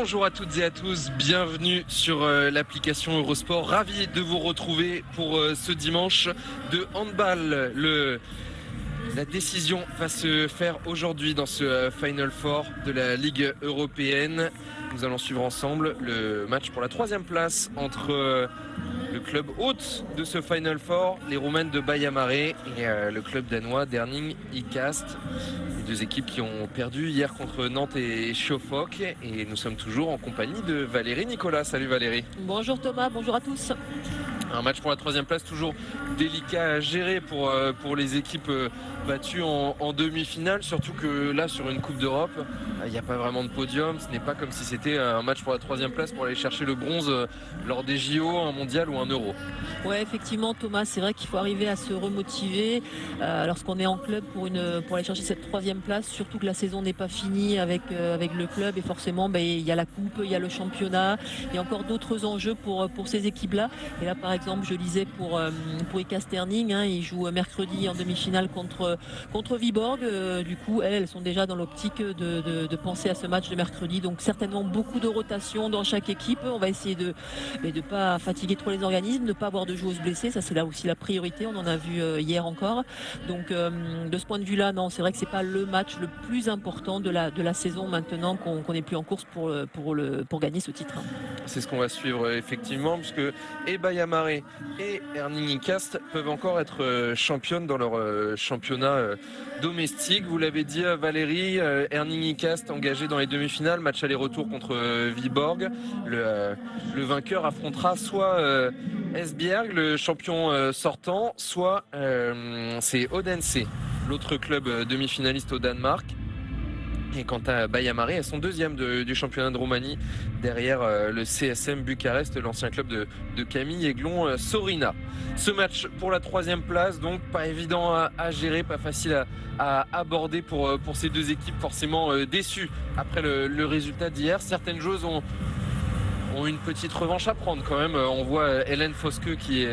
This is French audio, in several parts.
Bonjour à toutes et à tous, bienvenue sur l'application Eurosport. Ravi de vous retrouver pour ce dimanche de handball. La décision va se faire aujourd'hui dans ce Final Four de la Ligue européenne. Nous allons suivre ensemble le match pour la 3e place entre le club hôte de ce Final Four, les Roumaines de Baia Mare, et le club danois d'Herning IKAST. Les deux équipes qui ont perdu hier contre Nantes et Schaffhoek. Et nous sommes toujours en compagnie de Valérie Nicolas. Salut Valérie. Bonjour Thomas, bonjour à tous. Un match pour la 3e place toujours délicat à gérer pour les équipes battues en demi-finale, surtout que là sur une Coupe d'Europe, il n'y a pas vraiment de podium. Ce n'est pas comme si c'était un match pour la 3e place pour aller chercher le bronze lors des JO, un mondial ou un Euro. Ouais, effectivement Thomas, c'est vrai qu'il faut arriver à se remotiver lorsqu'on est en club pour aller chercher cette 3e place, surtout que la saison n'est pas finie avec le club et forcément il y a la coupe, il y a le championnat, il y a encore d'autres enjeux pour ces équipes-là. Et là par exemple je lisais pour IKAST Herning, ils jouent mercredi en demi-finale contre Viborg. Du coup elles sont déjà dans l'optique de penser à ce match de mercredi, donc certainement beaucoup de rotation dans chaque équipe. On va essayer de ne pas fatiguer trop les organismes, de ne pas avoir de joueuses blessées, ça c'est là aussi la priorité, on en a vu hier encore. Donc de ce point de vue là, non, c'est vrai que c'est pas le match le plus important de la saison maintenant qu'on n'est plus en course pour gagner ce titre. C'est ce qu'on va suivre effectivement, puisque et Baia Mare et Herning IKAST peuvent encore être championnes dans leur championnat domestique. Vous l'avez dit Valérie, Herning IKAST engagé dans les demi-finales, match aller-retour contre Viborg. Le vainqueur affrontera soit Esbjerg, le champion sortant, soit c'est Odense, l'autre club demi-finaliste au Danemark. Et quant à Baia Mare, elles sont 2e du championnat de Roumanie, derrière le CSM Bucarest, l'ancien club de Camille Aiglon Sorina. Ce match pour la 3e place, donc pas évident à gérer, pas facile à aborder pour ces deux équipes, forcément déçues après le résultat d'hier. Certaines joueuses ont une petite revanche à prendre quand même. On voit Hélène Foske qui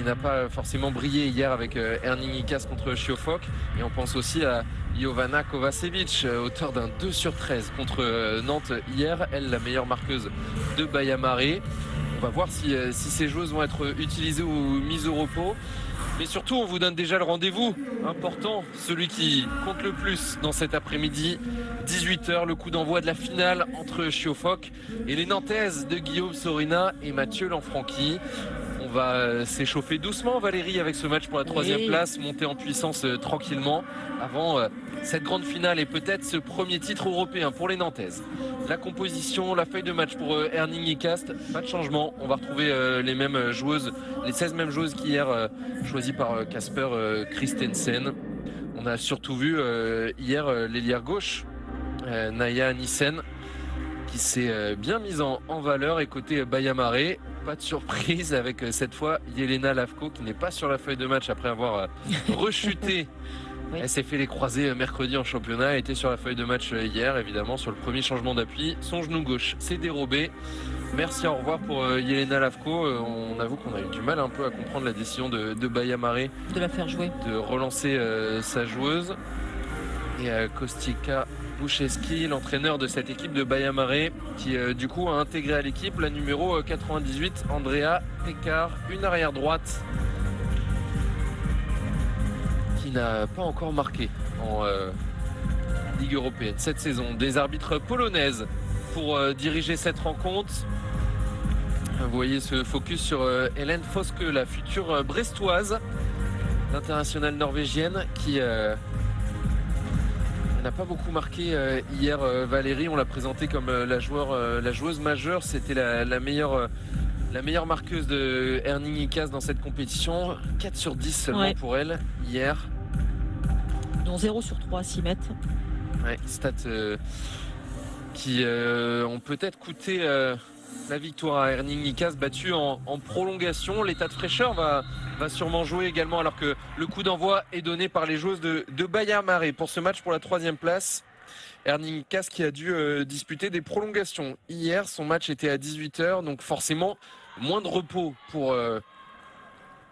n'a pas forcément brillé hier avec Herning IKAST contre Schaffhoek. Et on pense aussi à Jovana Kovacevic, auteur d'un 2/13 contre Nantes hier. Elle, la meilleure marqueuse de Baia Mare. On va voir si ces joueuses vont être utilisées ou mises au repos. Mais surtout, on vous donne déjà le rendez-vous important, celui qui compte le plus dans cet après-midi. 18h, le coup d'envoi de la finale entre Schaffhoek et les Nantaises de Guillaume Sorina et Mathieu Lanfranchi. On va s'échauffer doucement, Valérie, avec ce match pour la 3e place, monter en puissance tranquillement avant cette grande finale et peut-être ce premier titre européen pour les Nantaises. La composition, la feuille de match pour Herning IKAST, pas de changement. On va retrouver les mêmes joueuses, les 16 mêmes joueuses qu'hier, choisies par Casper Christensen. On a surtout vu hier l'ailière gauche, Naya Nissen, qui s'est bien mise en valeur. Et côté Baia Mare, pas de surprise avec cette fois Jelena Lavko qui n'est pas sur la feuille de match après avoir rechuté. Oui. Elle s'est fait les croisés mercredi en championnat, elle était sur la feuille de match hier, évidemment, sur le premier changement d'appui. Son genou gauche s'est dérobé. Merci, au revoir pour Jelena Lavko. On avoue qu'on a eu du mal un peu à comprendre la décision de Baia Mare de la faire jouer, de relancer sa joueuse. Et Kostika Boucheski, l'entraîneur de cette équipe de Baia Mare, qui du coup a intégré à l'équipe la numéro 98, Andrea Pekar, une arrière droite qui n'a pas encore marqué en Ligue européenne cette saison. Des arbitres polonaises pour diriger cette rencontre. Vous voyez ce focus sur Hélène Foske, la future brestoise, l'internationale norvégienne qui n'a pas beaucoup marqué hier. Valérie, on l'a présentée comme la joueuse majeure. C'était la meilleure marqueuse de Herning IKAST dans cette compétition. 4/10 seulement pour elle hier. Dont 0/3 à 6 mètres. Ouais, stats qui ont peut-être coûté la victoire à Herning IKAST, battue en prolongation. L'état de fraîcheur va sûrement jouer également, alors que le coup d'envoi est donné par les joueuses de Baia Mare pour ce match pour la 3e place. Herning IKAST qui a dû disputer des prolongations. Hier, son match était à 18h, donc forcément moins de repos pour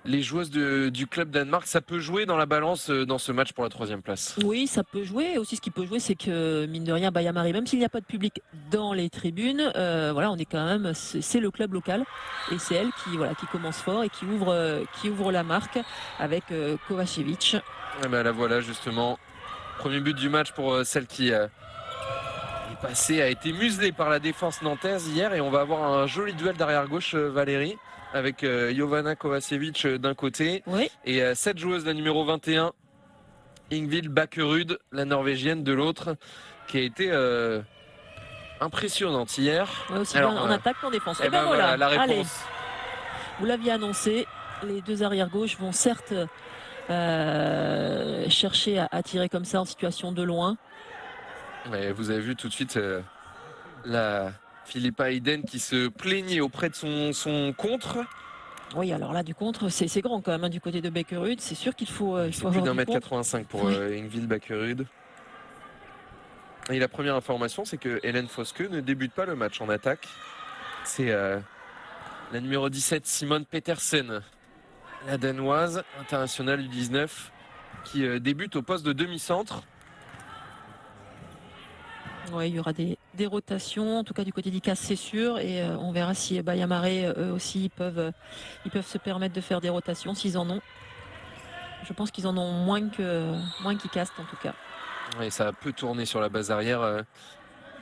les joueuses du club Danemark. Ça peut jouer dans la balance dans ce match pour la 3e place. Oui, ça peut jouer. Aussi, ce qui peut jouer, c'est que, mine de rien, Baia Mare, même s'il n'y a pas de public dans les tribunes, voilà, on est quand même, c'est le club local. Et c'est elle qui commence fort et qui ouvre la marque avec Kovacevic. Eh ben, la voilà, justement. Premier but du match pour celle qui est passée, a été muselée par la défense nantaise hier. Et on va avoir un joli duel d'arrière-gauche, Valérie, avec Jovana Kovacevic d'un côté. Oui. Et cette joueuse, la numéro 21, Ingvild Bakkerud, la norvégienne de l'autre, qui a été impressionnante hier. Ouais, aussi bien en attaque qu'en défense. Et ben voilà, la réponse. Allez, vous l'aviez annoncé, les deux arrière-gauches vont certes chercher à tirer comme ça en situation de loin. Ouais, vous avez vu tout de suite la Philippa Hayden qui se plaignait auprès de son contre. Oui, alors là, du contre, c'est grand quand même, hein, du côté de Bakkerud. C'est sûr qu'il faut avoir plus du d'1m85 pour Ingvild Bakkerud. Et la première information, c'est que Hélène Foske ne débute pas le match en attaque. C'est la numéro 17, Simone Petersen, la danoise, internationale U19, qui débute au poste de demi-centre. Oui, il y aura des rotations, en tout cas du côté d'ICAS, c'est sûr. Et on verra si Baia Mare, eux aussi, ils peuvent se permettre de faire des rotations s'ils en ont. Je pense qu'ils en ont moins qu'ICAS, en tout cas. Oui, ça a peu tourné sur la base arrière.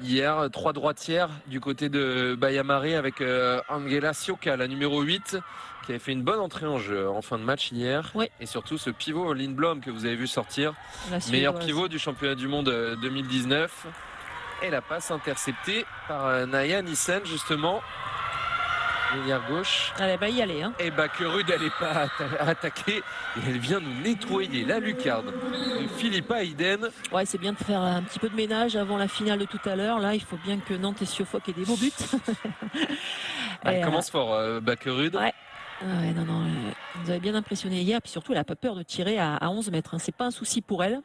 Hier, 3 droitières du côté de Baia Mare avec Angela Sioka, la numéro 8, qui avait fait une bonne entrée en jeu en fin de match hier. Oui. Et surtout ce pivot Lindblom que vous avez vu sortir, meilleur pivot du championnat du monde 2019. Et la passe interceptée par Naya Nissen, justement. L'ailière gauche. Elle va y aller. Hein. Et Bakkerud, elle n'est pas attaquée. Et elle vient nous nettoyer la lucarne de Philippa Hayden. Ouais, c'est bien de faire un petit peu de ménage avant la finale de tout à l'heure. Là, il faut bien que Nantes et Siofoc aient des beaux buts. Elle commence fort, Bakkerud. Ouais. Ouais, non, elle nous avait bien impressionné hier. Puis surtout, elle n'a pas peur de tirer à 11 mètres. Hein. C'est pas un souci pour elle.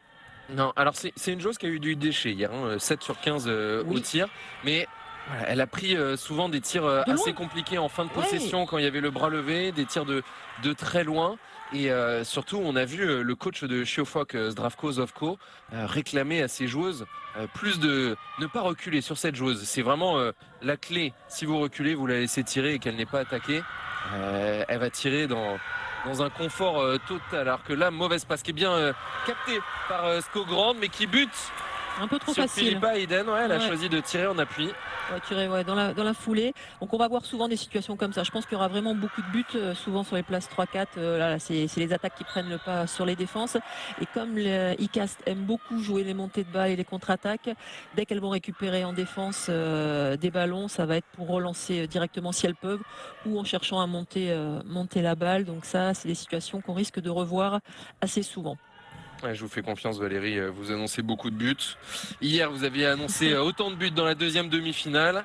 Non, alors c'est une joueuse qui a eu du déchet hier, 7 sur 15 au tir, mais voilà, elle a pris souvent des tirs assez compliqués en fin de possession quand il y avait le bras levé, des tirs de très loin. Et surtout, on a vu le coach de Siofoc, Zdravko Zovko, réclamer à ses joueuses plus de ne pas reculer sur cette joueuse. C'est vraiment la clé. Si vous reculez, vous la laissez tirer et qu'elle n'est pas attaquée, elle va tirer dans un confort total. Alors que là, mauvaise passe qui est bien captée par Skogrand, mais qui bute un peu trop sur facile. Philippa Hayden. Elle a choisi de tirer en appui. Tirer dans la foulée. Donc on va voir souvent des situations comme ça. Je pense qu'il y aura vraiment beaucoup de buts, souvent sur les places 3-4. Là, c'est les attaques qui prennent le pas sur les défenses. Et comme ICAST aime beaucoup jouer les montées de balles et les contre-attaques, dès qu'elles vont récupérer en défense des ballons, ça va être pour relancer directement si elles peuvent, ou en cherchant à monter la balle. Donc ça, c'est des situations qu'on risque de revoir assez souvent. Ouais, je vous fais confiance, Valérie, vous annoncez beaucoup de buts. Hier, vous aviez annoncé autant de buts dans la deuxième demi-finale.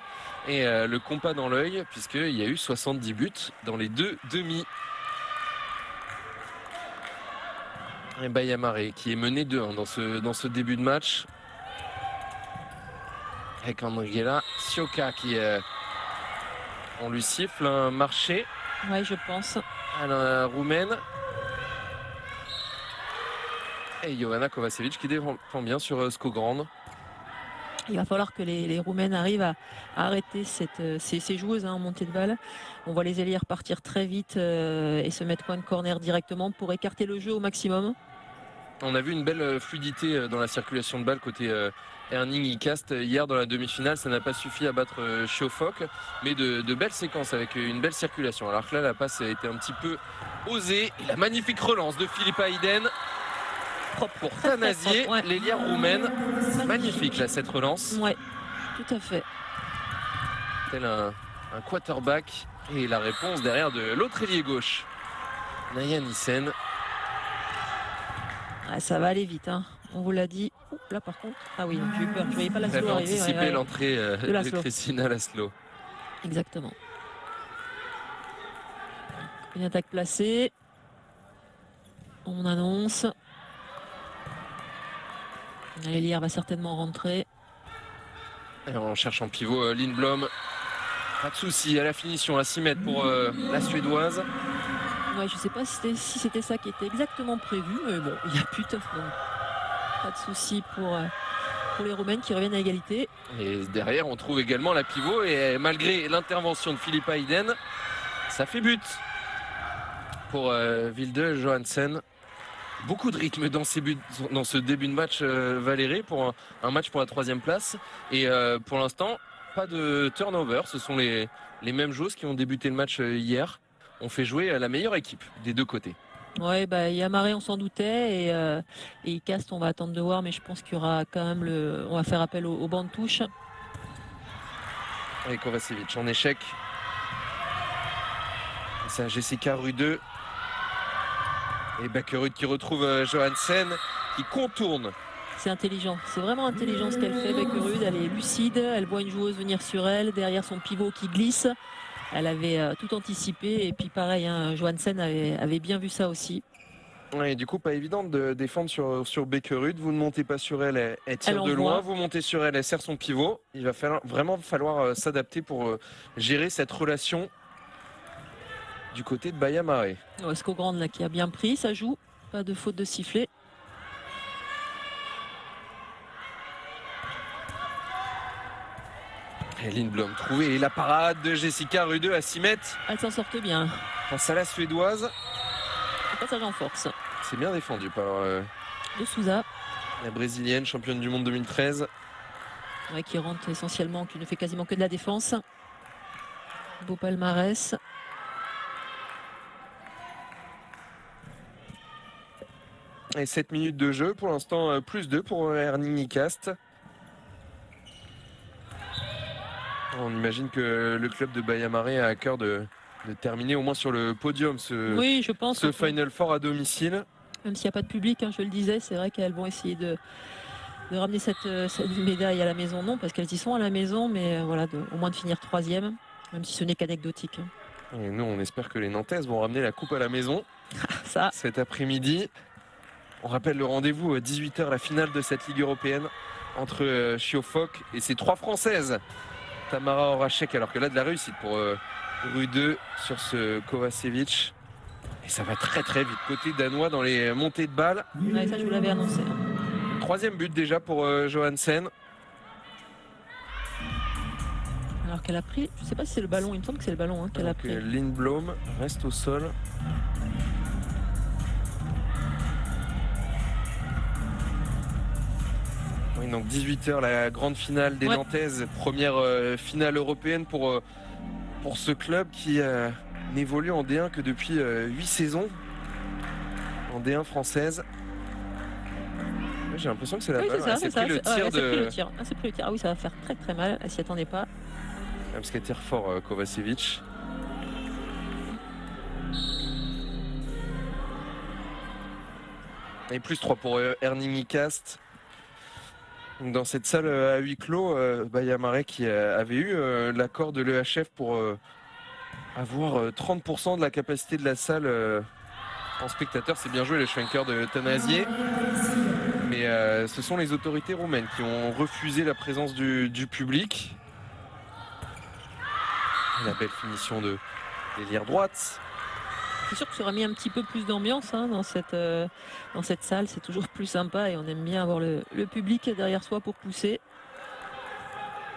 Et le compas dans l'œil, puisqu'il y a eu 70 buts dans les deux demi. Et Baia Mare qui est mené 2-1 dans ce début de match. Avec Angela Sioka qui on lui siffle un marché. Oui, je pense. À la roumaine. Et Jovana Kovacevic qui défend bien sur Skogrand. Il va falloir que les Roumaines arrivent à arrêter ces joueuses en montée de balle. On voit les ailières partir très vite et se mettre coin de corner directement pour écarter le jeu au maximum. On a vu une belle fluidité dans la circulation de balle côté Herning ICAST hier dans la demi-finale. Ça n'a pas suffi à battre Siofoc, mais de belles séquences avec une belle circulation. Alors que là, la passe a été un petit peu osée. Et la magnifique relance de Philippa Hayden. Propre pour Thanasié, l'ailière roumaine. Magnifique là cette relance. Oui, tout à fait. Tel un quarterback. Et la réponse derrière de l'autre ailier gauche, Naya Nissen. Ça va aller vite, hein. On vous l'a dit. Là par contre, ah oui, j'ai eu peur. Je ne voyais pas Laszlo arriver. Anticiper l'entrée de Christina Laszlo. Exactement. Une attaque placée. On annonce. L'ailière va certainement rentrer. Et on cherche en pivot Lindblom. Pas de souci à la finition à 6 mètres pour la Suédoise. Ouais, je ne sais pas si c'était ça qui était exactement prévu, mais bon, il y a but, donc pas de souci pour les Roumaines qui reviennent à égalité. Et derrière, on trouve également la pivot et malgré l'intervention de Philippa Hayden, ça fait but pour Vilde Johansen. Beaucoup de rythme dans ce début de match, Valérie, pour un match pour la 3e place. Et pour l'instant, pas de turnover. Ce sont les mêmes joueuses qui ont débuté le match hier. On fait jouer la meilleure équipe des deux côtés. Ouais, bah, Yamaré, on s'en doutait. Et Cast, on va attendre de voir, mais je pense qu'il y aura quand même on va faire appel au banc de touche. Et Kovacevic en échec. C'est à Jessica Rude. Et Bakkerud qui retrouve Johansen, qui contourne. C'est intelligent, c'est vraiment intelligent ce qu'elle fait, Bakkerud. Elle est lucide, elle voit une joueuse venir sur elle, derrière son pivot qui glisse. Elle avait tout anticipé, et puis pareil, hein, Johansen avait bien vu ça aussi. Ouais, du coup, pas évident de défendre sur Bakkerud. Vous ne montez pas sur elle, elle tire de loin. Vous montez sur elle, elle serre son pivot. Il va vraiment falloir s'adapter pour gérer cette relation du côté de Baya Mare. Skogrand là qui a bien pris, ça joue, pas de faute de sifflet. Et Lindblom trouvé, et la parade de Jessica Rude à 6 mètres. Elle s'en sortait bien. Face à la Suédoise. Passage en force. C'est bien défendu par de Souza. La Brésilienne, championne du monde 2013. Ouais, qui rentre essentiellement, qui ne fait quasiment que de la défense. Beau palmarès. Et 7 minutes de jeu, pour l'instant plus 2 pour Ernie Cast. On imagine que le club de Baya Mare a à cœur de terminer au moins sur le podium oui, je pense, ce Final Four à domicile. Même s'il n'y a pas de public, hein, je le disais, c'est vrai qu'elles vont essayer de ramener cette médaille à la maison. Non, parce qu'elles y sont à la maison, mais voilà, au moins de finir 3e, même si ce n'est qu'anecdotique. Et nous, on espère que les Nantaises vont ramener la coupe à la maison ça. Cet après-midi. On rappelle le rendez-vous à 18h, la finale de cette Ligue européenne entre Chiofok et ses 3 Françaises. Tamara Horacek, alors que là de la réussite pour Rude sur ce Kovacevic. Et ça va très très vite côté danois dans les montées de balles. Ouais, ça je vous l'avais annoncé. 3e but déjà pour Johansen. Alors qu'elle a pris, je ne sais pas si c'est le ballon, il me semble que c'est le ballon qu'elle a pris. Lindblom reste au sol. Oui, donc 18h, la grande finale des Nantaises, première finale européenne pour ce club qui n'évolue en D1 que depuis 8 saisons, en D1 française. J'ai l'impression que c'est la balle. C'est pris le tir. C'est pris le tir. Ah oui, ça va faire très très mal, elle s'y attendait pas. Parce qu'elle tire fort, Kovacevic. Et plus 3 pour Ernie Cast. Dans cette salle à huis clos, Baya Mare qui avait eu l'accord de l'EHF pour avoir 30% de la capacité de la salle en spectateurs. C'est bien joué le Schwenker de Tanazier. Mais ce sont les autorités roumaines qui ont refusé la présence du public. Et la belle finition de l'ailière droite. C'est sûr que ça aurait mis un petit peu plus d'ambiance dans cette salle. C'est toujours plus sympa et on aime bien avoir le public derrière soi pour pousser.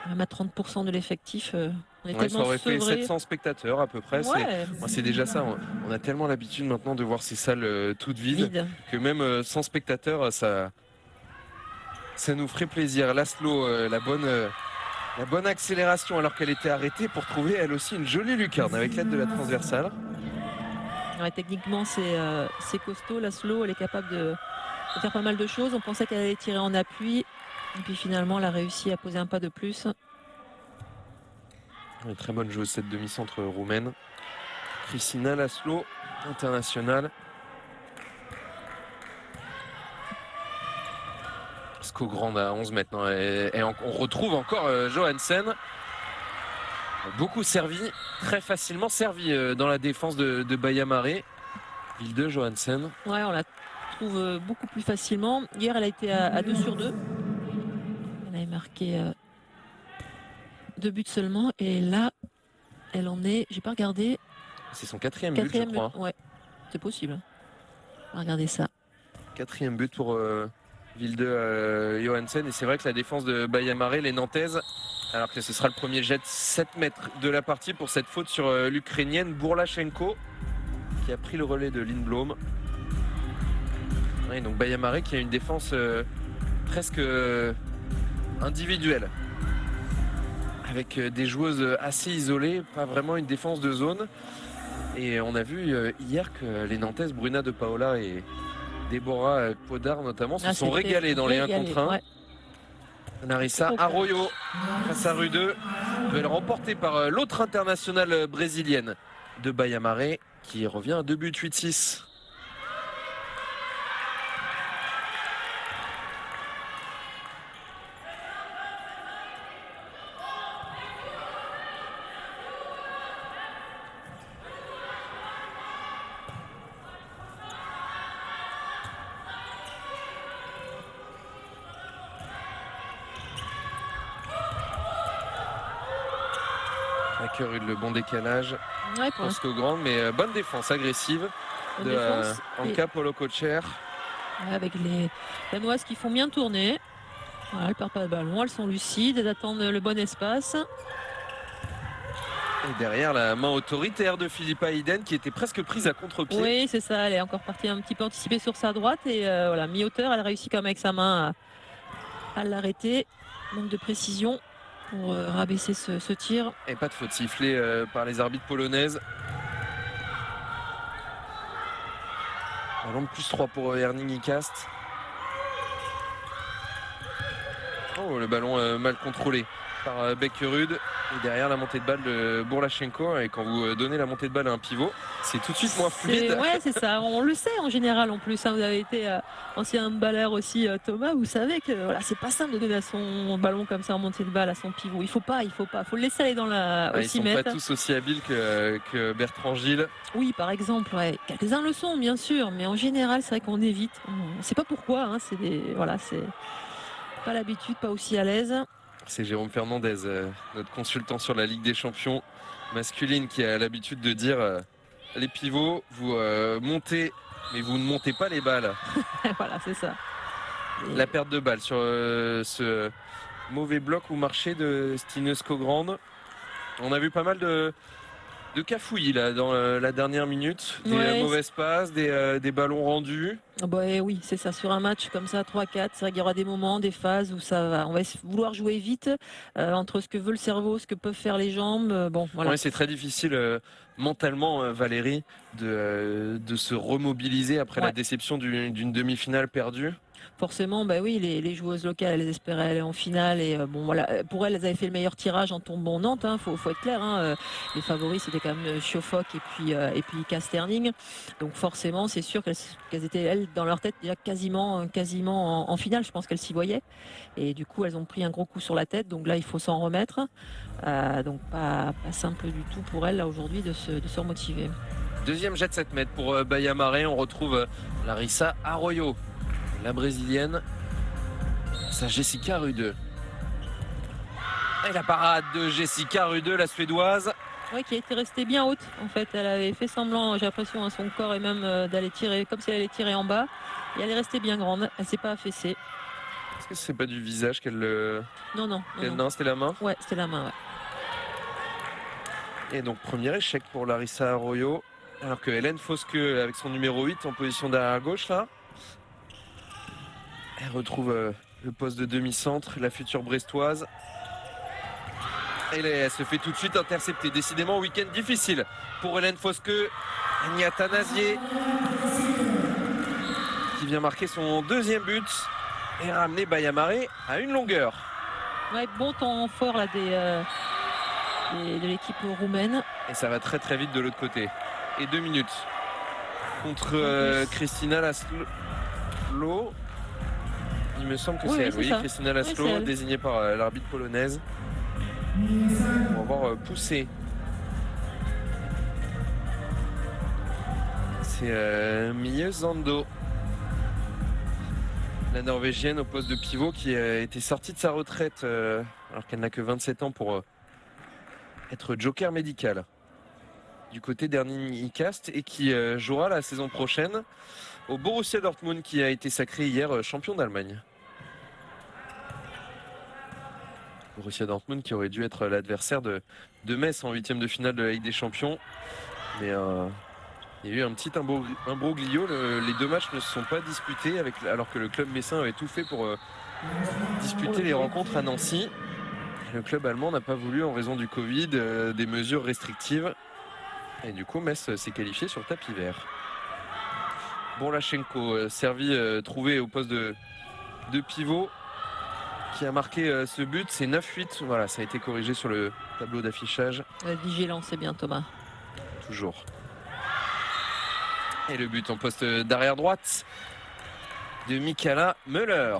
Même à 30% de l'effectif, on est tellement ça aurait sevré. fait 700 spectateurs à peu près. C'est déjà ça. On a tellement l'habitude maintenant de voir ces salles toutes vides que même sans spectateurs, ça nous ferait plaisir. Laszlo, la bonne accélération alors qu'elle était arrêtée pour trouver elle aussi une jolie lucarne avec l'aide de la transversale. Ouais, techniquement, c'est costaud. Laszlo, elle est capable de faire pas mal de choses. On pensait qu'elle allait tirer en appui. Et puis finalement, elle a réussi à poser un pas de plus. Une très bonne joueuse, cette demi-centre roumaine. Cristina Laszlo, internationale. Skogrand à 11 maintenant. Et on retrouve encore Johansen. Beaucoup servi, très facilement servi dans la défense de Baya Mare. Vilde Johansen. Ouais, on la trouve beaucoup plus facilement. Hier, elle a été à 2 sur 2. Elle avait marqué 2 buts seulement. Et là, elle en est, j'ai pas regardé. C'est son 4e but, je crois. Ouais. c'est possible. Regardez ça. 4e but pour Vilde Johansen. Et c'est vrai que la défense de Bayamaré, les Nantaises, alors que ce sera le premier jet de 7 mètres de la partie pour cette faute sur l'Ukrainienne Bourlachenko, qui a pris le relais de Lindblom. Oui, donc Bayamaré qui a une défense presque individuelle, avec des joueuses assez isolées, pas vraiment une défense de zone. Et on a vu hier que les Nantaises, Bruna de Paola et Déborah Podar notamment, se sont régalées dans les 1 contre 1. Ouais. Larissa Arroyo face à Rude, duel remporté par l'autre internationale brésilienne de Bayamaré, qui revient à 2 buts 8-6. Le bon décalage, ouais, pour grande, mais bonne défense agressive de Anka Polokocher. Ouais, avec les Danoises qui font bien tourner. Voilà, elles ne perdent pas de ballon, elles sont lucides, elles attendent le bon espace. Et derrière, la main autoritaire de Philippa Hayden qui était presque prise à contre-pied. Oui, c'est ça, elle est encore partie un petit peu anticipée sur sa droite et voilà, mi-hauteur, elle réussit quand même avec sa main à l'arrêter. Manque de précision pour rabaisser ce tir. Et pas de faute sifflée par les arbitres polonaises. Ballon de +3 pour Herning Icast. Oh, le ballon mal contrôlé par Beckerud. Et derrière, la montée de balle de Bourlachenko. Et quand vous donnez la montée de balle à un pivot, c'est tout de suite moins fluide. Ouais, c'est ça. On le sait en général en plus. Hein. Vous avez été ancien handballeur aussi, Thomas. Vous savez que voilà, c'est pas simple de donner à son ballon comme ça en montée de balle à son pivot. Il faut pas. Faut le laisser aller dans la. Ils sont pas tous aussi habiles que Bertrand Gilles. Oui, par exemple. Ouais. Quelques-uns le sont, bien sûr. Mais en général, c'est vrai qu'on évite. On ne sait pas pourquoi. Hein. C'est pas l'habitude, pas aussi à l'aise. C'est Jérôme Fernandez, notre consultant sur la Ligue des Champions masculine, qui a l'habitude de dire les pivots, vous montez, mais vous ne montez pas les balles. Voilà, c'est ça. La perte de balle sur ce mauvais bloc ou marché de Stine Skogrand. On a vu pas mal de cafouillis là dans la dernière minute, des mauvaises passes, des ballons rendus. Bah, oui, c'est ça, sur un match comme ça 3-4, c'est vrai qu'il y aura des moments, des phases où on va vouloir jouer vite entre ce que veut le cerveau, ce que peuvent faire les jambes. Bon, voilà. Ouais, c'est très difficile mentalement, Valérie, de se remobiliser après la déception d'une demi-finale perdue. Forcément, bah oui, les joueuses locales, elles espéraient aller en finale et bon voilà, pour elles avaient fait le meilleur tirage en tombant Nantes. Faut être clair. Les favoris c'était quand même Schofok et puis Casterning. Donc forcément, c'est sûr qu'elles étaient elles dans leur tête déjà quasiment en finale. Je pense qu'elles s'y voyaient et du coup elles ont pris un gros coup sur la tête. Donc là, il faut s'en remettre. Donc pas simple du tout pour elles là aujourd'hui de se remotiver. Deuxième jet de 7 mètres pour Bayamaré. On retrouve Larissa Arroyo, la brésilienne, c'est Jessica Rude. Et la parade de Jessica Rude, la suédoise. Oui, qui a été restée bien haute. En fait, elle avait fait semblant, j'ai l'impression, à son corps et même d'aller tirer, comme si elle allait tirer en bas. Et elle est restée bien grande. Elle s'est pas affaissée. Est-ce que c'est pas du visage qu'elle Non, c'était la main. Ouais, c'était la main. Ouais. Et donc premier échec pour Larissa Arroyo, alors que Hélène Fosque avec son numéro 8 en position derrière gauche là. Elle retrouve le poste de demi-centre, la future brestoise. Et elle se fait tout de suite intercepter. Décidément, week-end difficile pour Hélène Fosque. Agnata Nazier qui vient marquer son deuxième but et ramener Bayamaré à une longueur. Ouais, bon temps fort là de l'équipe roumaine. Et ça va très très vite de l'autre côté. Et 2 minutes contre Christina Laszlo. Il me semble que c'est elle, oui, Christina Laszlo, désignée par l'arbitre polonaise. On va voir pousser. C'est Mie Zando, la Norvégienne au poste de pivot, qui a été sortie de sa retraite alors qu'elle n'a que 27 ans pour être joker médical. du côté d'Herning Cast et qui jouera la saison prochaine au Borussia Dortmund qui a été sacré hier champion d'Allemagne. Borussia Dortmund qui aurait dû être l'adversaire de Metz en 8e de finale de la Ligue des Champions. Mais il y a eu un petit imbroglio. Les deux matchs ne se sont pas disputés alors que le club messin avait tout fait pour disputer les rencontres à Nancy. Le club allemand n'a pas voulu en raison du Covid, des mesures restrictives. Et du coup, Metz s'est qualifié sur tapis vert. Bourlachenko, servi, trouvé au poste de pivot, qui a marqué ce but. C'est 9-8. Voilà, ça a été corrigé sur le tableau d'affichage. Vigilant, c'est bien Thomas. Toujours. Et le but en poste d'arrière droite de Michala Müller.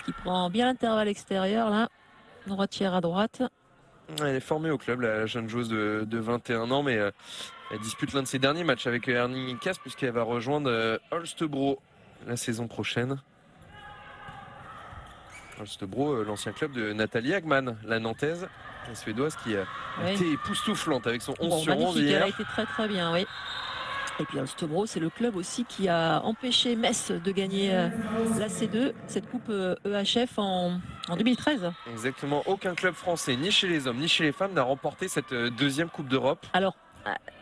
Qui prend bien l'intervalle extérieur là, droitière à droite. Elle est formée au club, la jeune joueuse de 21 ans, mais elle dispute l'un de ses derniers matchs avec Herning Cast puisqu'elle va rejoindre Holstebro la saison prochaine. Holstebro, l'ancien club de Nathalie Hagman, la Nantaise, la Suédoise qui a été époustouflante avec son 11 sur 11 hier. Elle a été très très bien, oui. Et puis Holstebro, c'est le club aussi qui a empêché Metz de gagner la C2, cette coupe EHF en 2013. Exactement, aucun club français, ni chez les hommes, ni chez les femmes, n'a remporté cette deuxième coupe d'Europe. Alors,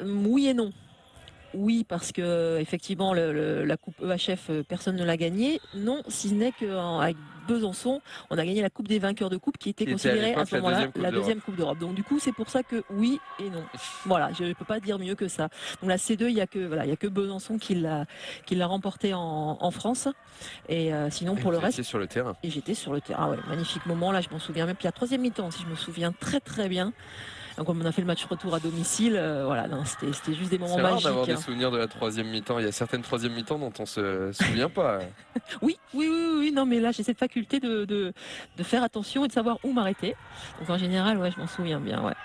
oui et non. Oui, parce que effectivement la coupe EHF, personne ne l'a gagnée. Non, si ce n'est qu'avec Besançon, on a gagné la coupe des vainqueurs de coupe qui était considérée à ce moment-là la deuxième coupe d'Europe. Donc du coup, c'est pour ça que oui et non. Voilà, je ne peux pas dire mieux que ça. Donc la C2, il y a que Besançon qui l'a remporté en France. Et sinon pour le reste, j'étais sur le terrain. Et j'étais sur le terrain. Ah ouais, magnifique moment là, je m'en souviens même. Puis la troisième mi-temps, si je me souviens très très bien. Donc, comme on a fait le match retour à domicile, voilà, c'était juste des moments magiques. C'est rare d'avoir des souvenirs de la troisième mi-temps. Il y a certaines troisième mi-temps dont on se souvient pas. Oui. Non, mais là, j'ai cette faculté de faire attention et de savoir où m'arrêter. Donc, en général, ouais, je m'en souviens bien. Ouais.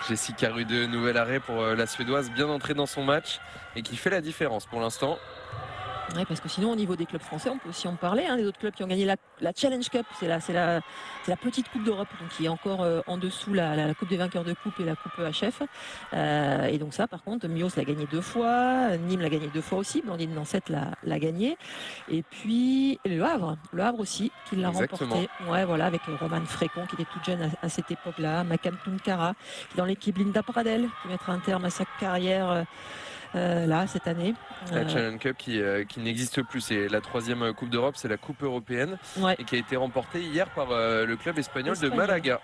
Jessica Rude, nouvel arrêt pour la Suédoise, bien entrée dans son match et qui fait la différence pour l'instant. Oui, parce que sinon, au niveau des clubs français, on peut aussi en parler. Des autres clubs qui ont gagné la Challenge Cup, c'est la petite coupe d'Europe, donc qui est encore en dessous la coupe des vainqueurs de coupe et la coupe EHF. Et donc ça, par contre, Mios l'a gagné 2 fois, Nîmes l'a gagné 2 fois aussi, Blandine Lancette l'a gagné. Et puis le Havre aussi, qui l'a remporté. Ouais, voilà, avec Romane Frécon, qui était toute jeune à cette époque-là, Makam Tunkara, qui est dans l'équipe Linda Pradel, qui mettra un terme à sa carrière. Là cette année. La Challenge Cup qui n'existe plus, c'est la 3e Coupe d'Europe, c'est la Coupe européenne et qui a été remportée hier par le club espagnol de Malaga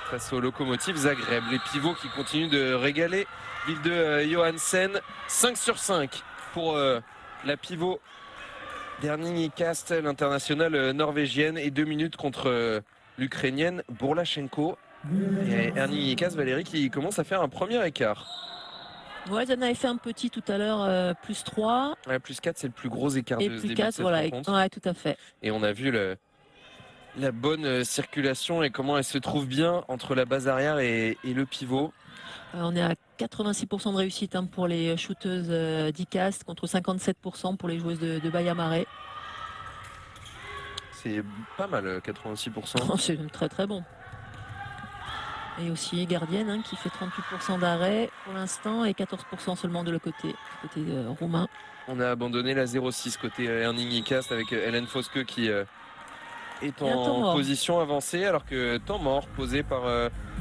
face au Lokomotiv Zagreb. Les pivots qui continuent de régaler. Vilde Johansen, 5 sur 5 pour la pivot d'Herning Cast, l'internationale norvégienne, et 2 minutes contre l'Ukrainienne Bourlachenko. Et Herning Cast, Valérie, qui commence à faire un premier écart. Ouais, ils en avaient fait un petit tout à l'heure, plus 3. Ouais, plus 4, c'est le plus gros écart et de ce plus début 4, de cette voilà, rencontre. Ouais, tout à fait. Et on a vu la bonne circulation et comment elle se trouve bien entre la base arrière et le pivot. On est à 86% de réussite pour les shooteuses d'ICAST contre 57% pour les joueuses de Baia-Marais. C'est pas mal, 86%. C'est très très bon. Et aussi gardienne qui fait 38% d'arrêt pour l'instant et 14% seulement de l'autre côté roumain. On a abandonné la 0-6 côté Herning Cast avec Hélène Fosque qui est en position avancée, alors que temps mort posé par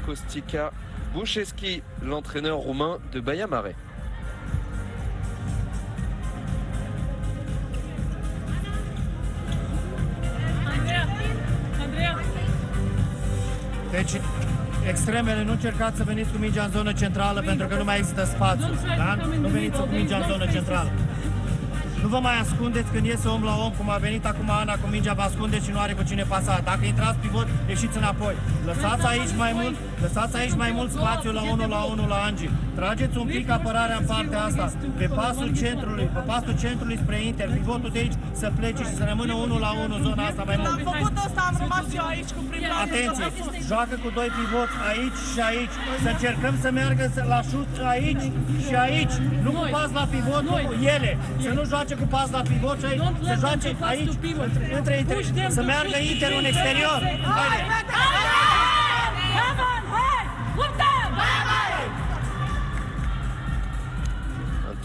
Kostika Boucheski, l'entraîneur roumain de Baia-Marais. Extremele, nu încercați să veniți cu mingea în zonă centrală pentru că nu mai există spațiu, da? Nu veniți cu mingea în zonă centrală. Nu vă mai ascundeți când iese om la om, cum a venit acum Ana cu mingea, vă ascundeți și nu are cu cine pasa. Dacă intrați pivot, ieșiți înapoi. Lăsați aici mai mult spațiu la 1 la Angi. Trageți un pic apărarea în partea asta, pe pasul centrului spre Inter, pivotul de aici să plece și să rămână 1 la 1 zona asta mai mult. Am făcut asta, am rămas eu aici cu primul. Atenție, joacă cu 2 pivoți aici și aici. Să încercăm să meargă la șut aici și aici. Nu cu pas la pivot, nu cu ele. Să nu joace cu pas la pivot și aici. Să joace aici, între Inter. Să meargă Inter în exterior. Haide!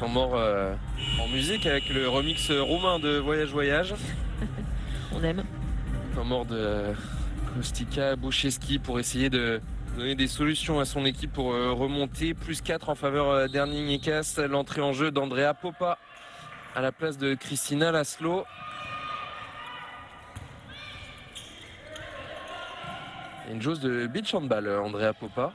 temps mort en musique avec le remix roumain de Voyage Voyage. On aime. Temps mort de Kostica Boucheski pour essayer de donner des solutions à son équipe pour remonter. Plus 4 en faveur d'Erning Ekas. L'entrée en jeu d'Andrea Popa à la place de Christina Laszlo. Une joueuse de beach handball, Andrea Popa.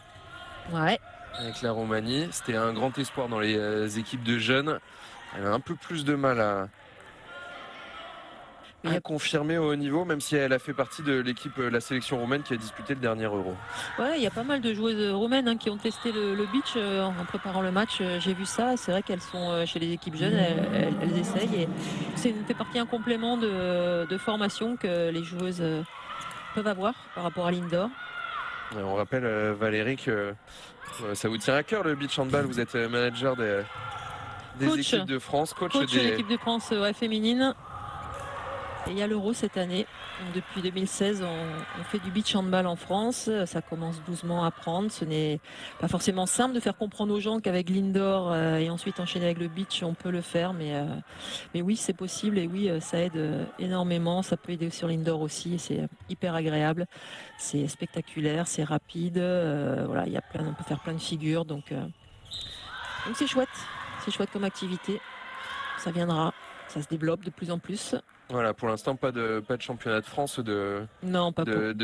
Ouais. Avec la Roumanie. C'était un grand espoir dans les équipes de jeunes. Elle a un peu plus de mal à confirmer au haut niveau, même si elle a fait partie de l'équipe, la sélection roumaine qui a disputé le dernier Euro. Ouais, il y a pas mal de joueuses roumaines qui ont testé le beach en préparant le match. J'ai vu ça. C'est vrai qu'elles sont chez les équipes jeunes, elles essayent. Et c'est fait partie un complément de formation que les joueuses peuvent avoir par rapport à l'indoor. Et on rappelle, Valérie, que ça vous tient à cœur le beach handball. Vous êtes manager des équipes de France, coach de l'équipe de France féminine. Et il y a l'Euro cette année. Donc, depuis 2016, on fait du beach handball en France. Ça commence doucement à prendre. Ce n'est pas forcément simple de faire comprendre aux gens qu'avec l'indoor et ensuite enchaîner avec le beach, on peut le faire. Mais oui, c'est possible. Et oui, ça aide énormément. Ça peut aider sur l'indoor aussi. Et c'est hyper agréable. C'est spectaculaire, c'est rapide. Voilà, on peut faire plein de figures. Donc c'est chouette. C'est chouette comme activité. Ça viendra. Ça se développe de plus en plus. Voilà, pour l'instant, pas de championnat de France de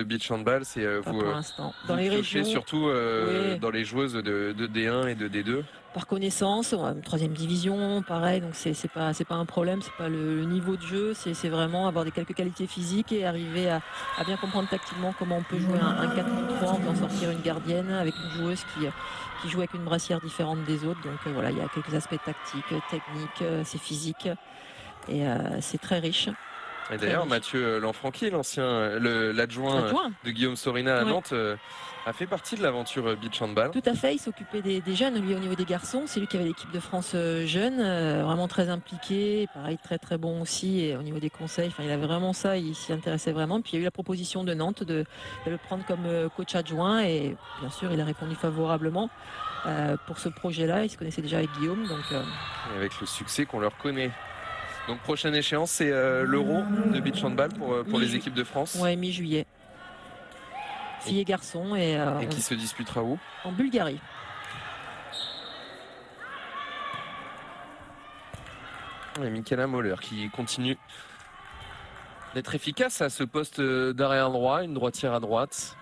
beach handball. C'est pour l'instant. Dans les régions, surtout oui. Dans les joueuses de D1 et de D2. Par connaissance, 3e division, pareil. Donc c'est pas un problème. C'est pas le niveau de jeu. C'est vraiment avoir quelques qualités physiques et arriver à bien comprendre tactiquement comment on peut jouer un 4 contre 3 en faisant sortir une gardienne avec une joueuse qui joue avec une brassière différente des autres. Donc voilà, il y a quelques aspects tactiques, techniques, c'est physique. Et c'est très riche. Et d'ailleurs, Mathieu Lanfranchi, l'adjoint de Guillaume Sorina à Nantes, a fait partie de l'aventure beach handball. Tout à fait, il s'occupait des jeunes, lui au niveau des garçons. C'est lui qui avait l'équipe de France jeune, vraiment très impliqué, pareil très très bon aussi. Et au niveau des conseils, il avait vraiment ça, il s'y intéressait vraiment. Puis il y a eu la proposition de Nantes de le prendre comme coach adjoint et bien sûr il a répondu favorablement pour ce projet-là. Il se connaissait déjà avec Guillaume. Donc, et avec le succès qu'on leur connaît. Donc prochaine échéance, c'est l'Euro de beach handball pour les équipes de France. Oui, mi-juillet. Filles et garçons. Et qui se disputera où? En Bulgarie. Et Michaela Moller qui continue d'être efficace à ce poste d'arrière droit, une droitière à droite.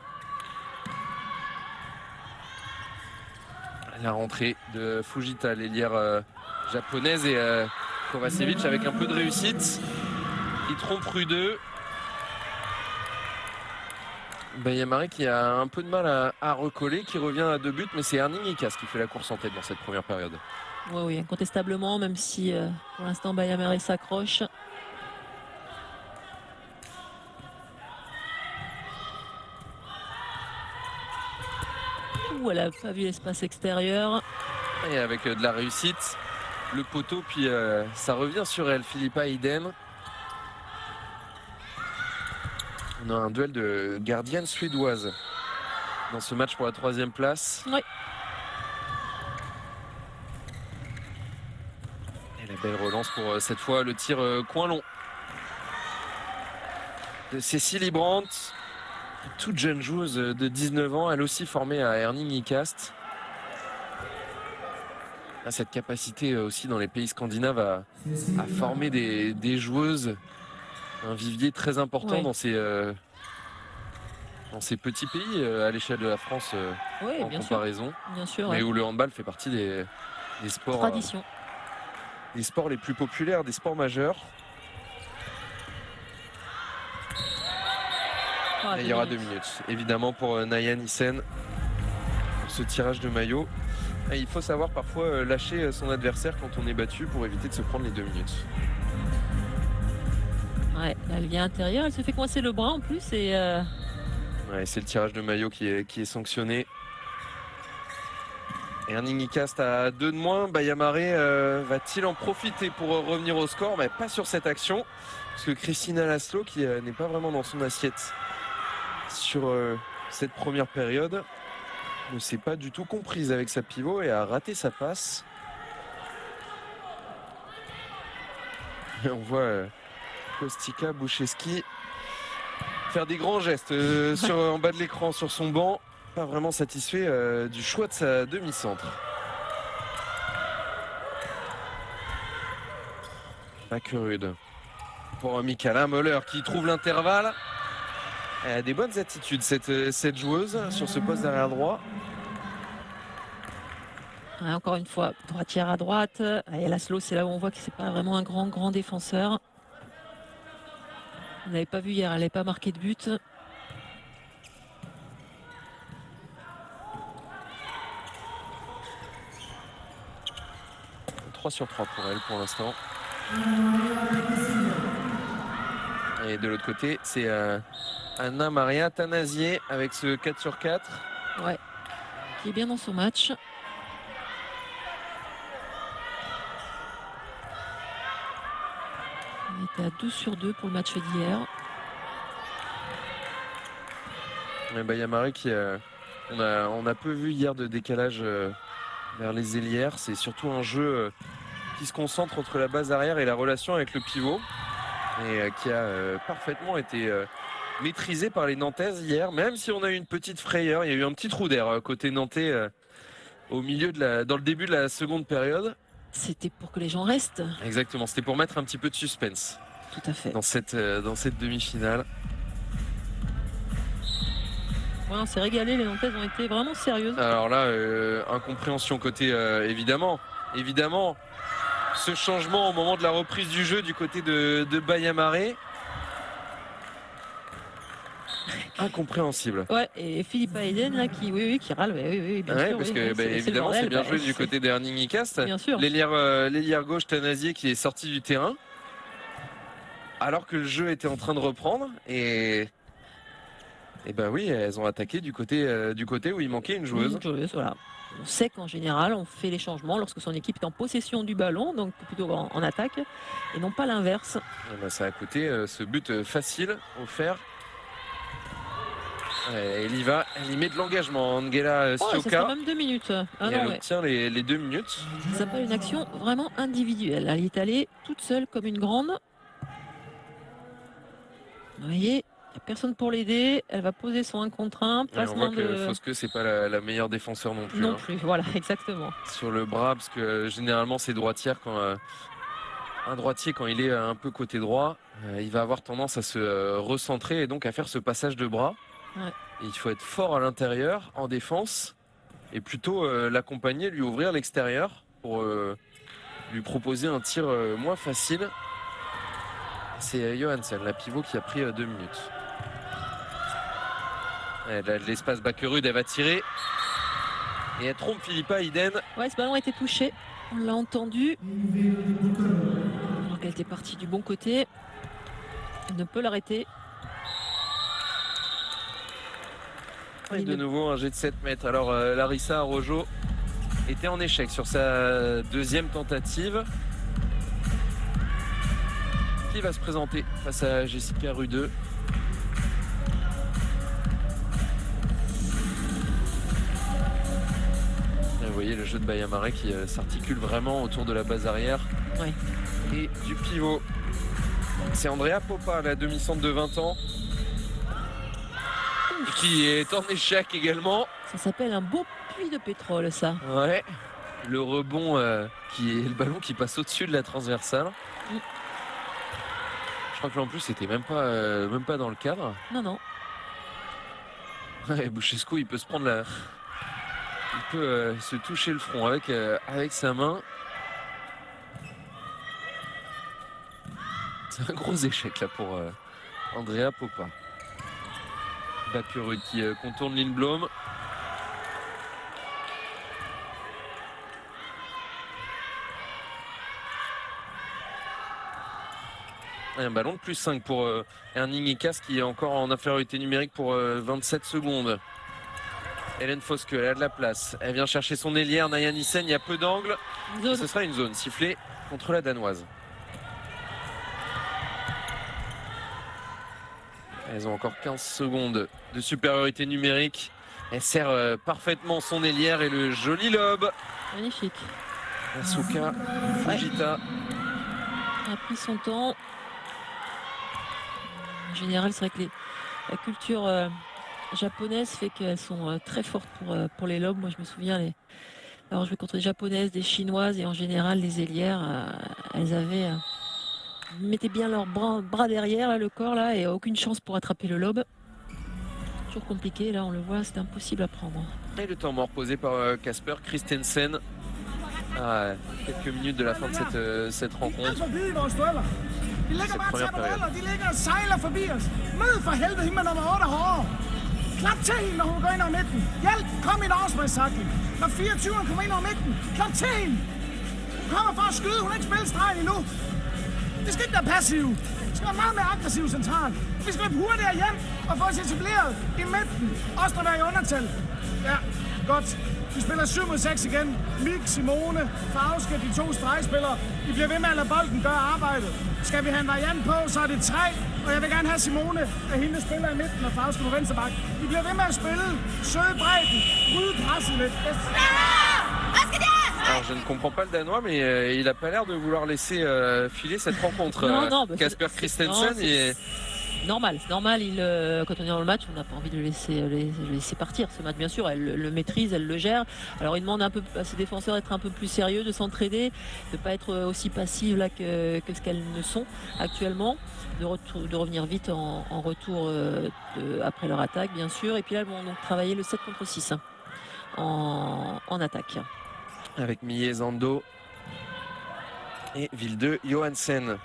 La rentrée de Fujita, l'ailière japonaise, et Kovacevic avec un peu de réussite. Il trompe Rudeux. Bayamare qui a un peu de mal à recoller, qui revient à 2 buts, mais c'est Erning Ekas qui fait la course en tête dans cette première période. Oui, incontestablement, même si pour l'instant Bayamare s'accroche. Elle n'a pas vu l'espace extérieur. Et avec de la réussite, le poteau, puis ça revient sur elle. Philippa idem. On a un duel de gardiennes suédoises dans ce match pour la 3e place. Oui. Et la belle relance pour cette fois le tir coin long de Cécilie Brandt, toute jeune joueuse de 19 ans, elle aussi formée à Erning Ekas. Cette capacité aussi dans les pays scandinaves à former des joueuses, un vivier très important dans ces petits pays à l'échelle de la France en comparaison. Bien sûr, mais où le handball fait partie des sports, tradition. Des sports les plus populaires, des sports majeurs. Et il y aura 2 minutes, évidemment, pour Naya Nissen, pour ce tirage de maillot. Et il faut savoir parfois lâcher son adversaire quand on est battu pour éviter de se prendre les 2 minutes. Ouais, elle vient intérieure, elle se fait coincer le bras en plus. Et ouais, c'est le tirage de maillot qui est sanctionné. Erning Ekas à 2 de moins. Bayamare va-t-il en profiter pour revenir au score? Mais pas sur cette action, parce que Christina Laszlo, qui n'est pas vraiment dans son assiette sur cette première période, ne s'est pas du tout comprise avec sa pivot et a raté sa passe. On voit Kostika, Boucheski faire des grands gestes en bas de l'écran sur son banc. Pas vraiment satisfait du choix de sa demi-centre. Bakkerud pour Mikaela Möller qui trouve l'intervalle. Elle a des bonnes attitudes cette joueuse sur ce poste d'arrière droit. Ouais, encore une fois, droitière à droite. Et Laszlo, c'est là où on voit que c'est pas vraiment un grand défenseur. On n'avait pas vu hier, elle n'avait pas marqué de but. 3 sur 3 pour elle pour l'instant. Et de l'autre côté, c'est Anna Maria Tanazier avec ce 4 sur 4. Ouais, qui est bien dans son match. On était à 12 sur 2 pour le match d'hier. Bayamare qui on a peu vu hier de décalage vers les ailières. C'est surtout un jeu qui se concentre entre la base arrière et la relation avec le pivot et qui a parfaitement été maîtrisé par les Nantaises hier, même si on a eu une petite frayeur. Il y a eu un petit trou d'air côté nantais au milieu dans le début de la seconde période. C'était pour que les gens restent. Exactement, c'était pour mettre un petit peu de suspense. Tout à fait. Dans cette demi-finale. Ouais, on s'est régalé, les Nantaises ont été vraiment sérieuses. Alors là, incompréhension côté évidemment, ce changement au moment de la reprise du jeu du côté de Bayamare. Incompréhensible. Ouais, et Philippa Eden là qui râle, oui, bien sûr. Parce oui, que évidemment c'est bien joué du côté d'Erning Icast. Bien sûr. L'ailière gauche Tanazier qui est sorti du terrain alors que le jeu était en train de reprendre et oui, elles ont attaqué du côté où il manquait une joueuse. Voilà. On sait qu'en général, on fait les changements lorsque son équipe est en possession du ballon, donc plutôt en attaque, et non pas l'inverse. Ça a coûté ce but facile offert. Elle y va, elle y met de l'engagement. Angela Sioka. Ça sera même 2 minutes. Elle obtient les 2 minutes. Ça s'appelle une action vraiment individuelle. Elle est allée toute seule comme une grande. Vous voyez, il n'y a personne pour l'aider. Elle va poser son 1 contre 1. On voit que Fosque, c'est pas la meilleure défenseur non plus. Non plus, voilà, exactement. Sur le bras, parce que généralement, c'est droitière quand. Un droitier, quand il est un peu côté droit, il va avoir tendance à se recentrer et donc à faire ce passage de bras. Ouais. Et il faut être fort à l'intérieur, en défense, et plutôt l'accompagner, lui ouvrir l'extérieur pour lui proposer un tir moins facile. C'est Johansen, la pivot, qui a pris 2 minutes. Elle a de l'espace. Bakkerud, elle va tirer. Et elle trompe Philippa Iden. Ouais, ce ballon a été touché. On l'a entendu. Alors qu'elle était partie du bon côté. Elle ne peut l'arrêter. Et de nouveau un jet de 7 mètres. Alors Larissa Arrojo était en échec sur sa deuxième tentative. Qui va se présenter face à Jessica Rudeux. Vous voyez le jeu de Bayamare qui s'articule vraiment autour de la base arrière et du pivot. C'est Andrea Popa, la demi-centre de 20 ans. Qui est en échec également. Ça s'appelle un beau puits de pétrole, ça. Ouais. Le rebond qui est le ballon qui passe au-dessus de la transversale. Je crois que là en plus c'était même pas dans le cadre. Non. Ouais, Bouchescu, il peut se prendre il peut se toucher le front avec sa main. C'est un gros échec là pour Andrea Popa. Bakkerud qui contourne Lindblom. Et un ballon de plus 5 pour Erning Icast qui est encore en infériorité numérique pour 27 secondes. Hélène Fosque, elle a de la place. Elle vient chercher son ailière. Naya Nissen, il y a peu d'angle. Ce sera une zone sifflée contre la Danoise. Elles ont encore 15 secondes de supériorité numérique. Elle sert parfaitement son ailière et le joli lob. Magnifique. Asuka Fujita. a pris son temps. En général, c'est vrai que la culture japonaise fait qu'elles sont très fortes pour les lobes. Moi, je me souviens, alors je jouais contre des japonaises, des chinoises, et en général, les ailières, elles mettaient bien leurs bras derrière, là, le corps, là, et aucune chance pour attraper le lobe. Toujours compliqué, là, on le voit, c'est impossible à prendre. Et le temps mort posé par Kasper Christensen à quelques minutes de la fin de cette rencontre. De ligger Cette bare première og taber période. dueller, de ligger og sejler forbi os. Mød for helvede hende med nummer 8 hårdere. Klap til hende, når hun går ind over midten. Hjælp, kom ind afsmagsakling. Når 24'eren kommer ind over midten, klap til hende. Hun kommer for at skyde, hun har ikke spillet stregen endnu. Vi skal ikke være passive. Vi skal være meget mere aggressive centralt. Vi skal løbe hurtigere hjem og få os etableret i midten. Også når der er i undertal. Ja, godt. Vi spiller 7 mod 6 igen. Mik, Simone, Fauske, de 2 stregspillere. I bliver ved med at lade bolden gøre arbejdet. Skal vi have en variant på, så er det 3. Og jeg vil gerne have Simone, af hende der spiller i midten, og Fauske på venstre bak. Vi bliver ved med at spille. Søge bredden. Rydde presset lidt. Yes. Alors je ne comprends pas le danois, mais il n'a pas l'air de vouloir laisser filer cette rencontre. Non, Kasper Christensen. C'est normal. Quand on est dans le match, on n'a pas envie de le laisser partir. Ce match, bien sûr, elle le maîtrise, elle le gère. Alors il demande un peu à ses défenseurs d'être un peu plus sérieux, de s'entraider, de ne pas être aussi passives là que ce qu'elles ne sont actuellement, de revenir vite en retour après leur attaque, bien sûr. Et puis là, elles vont donc travailler le 7 contre 6 en attaque. Avec Mie Zando et Vilde Johansen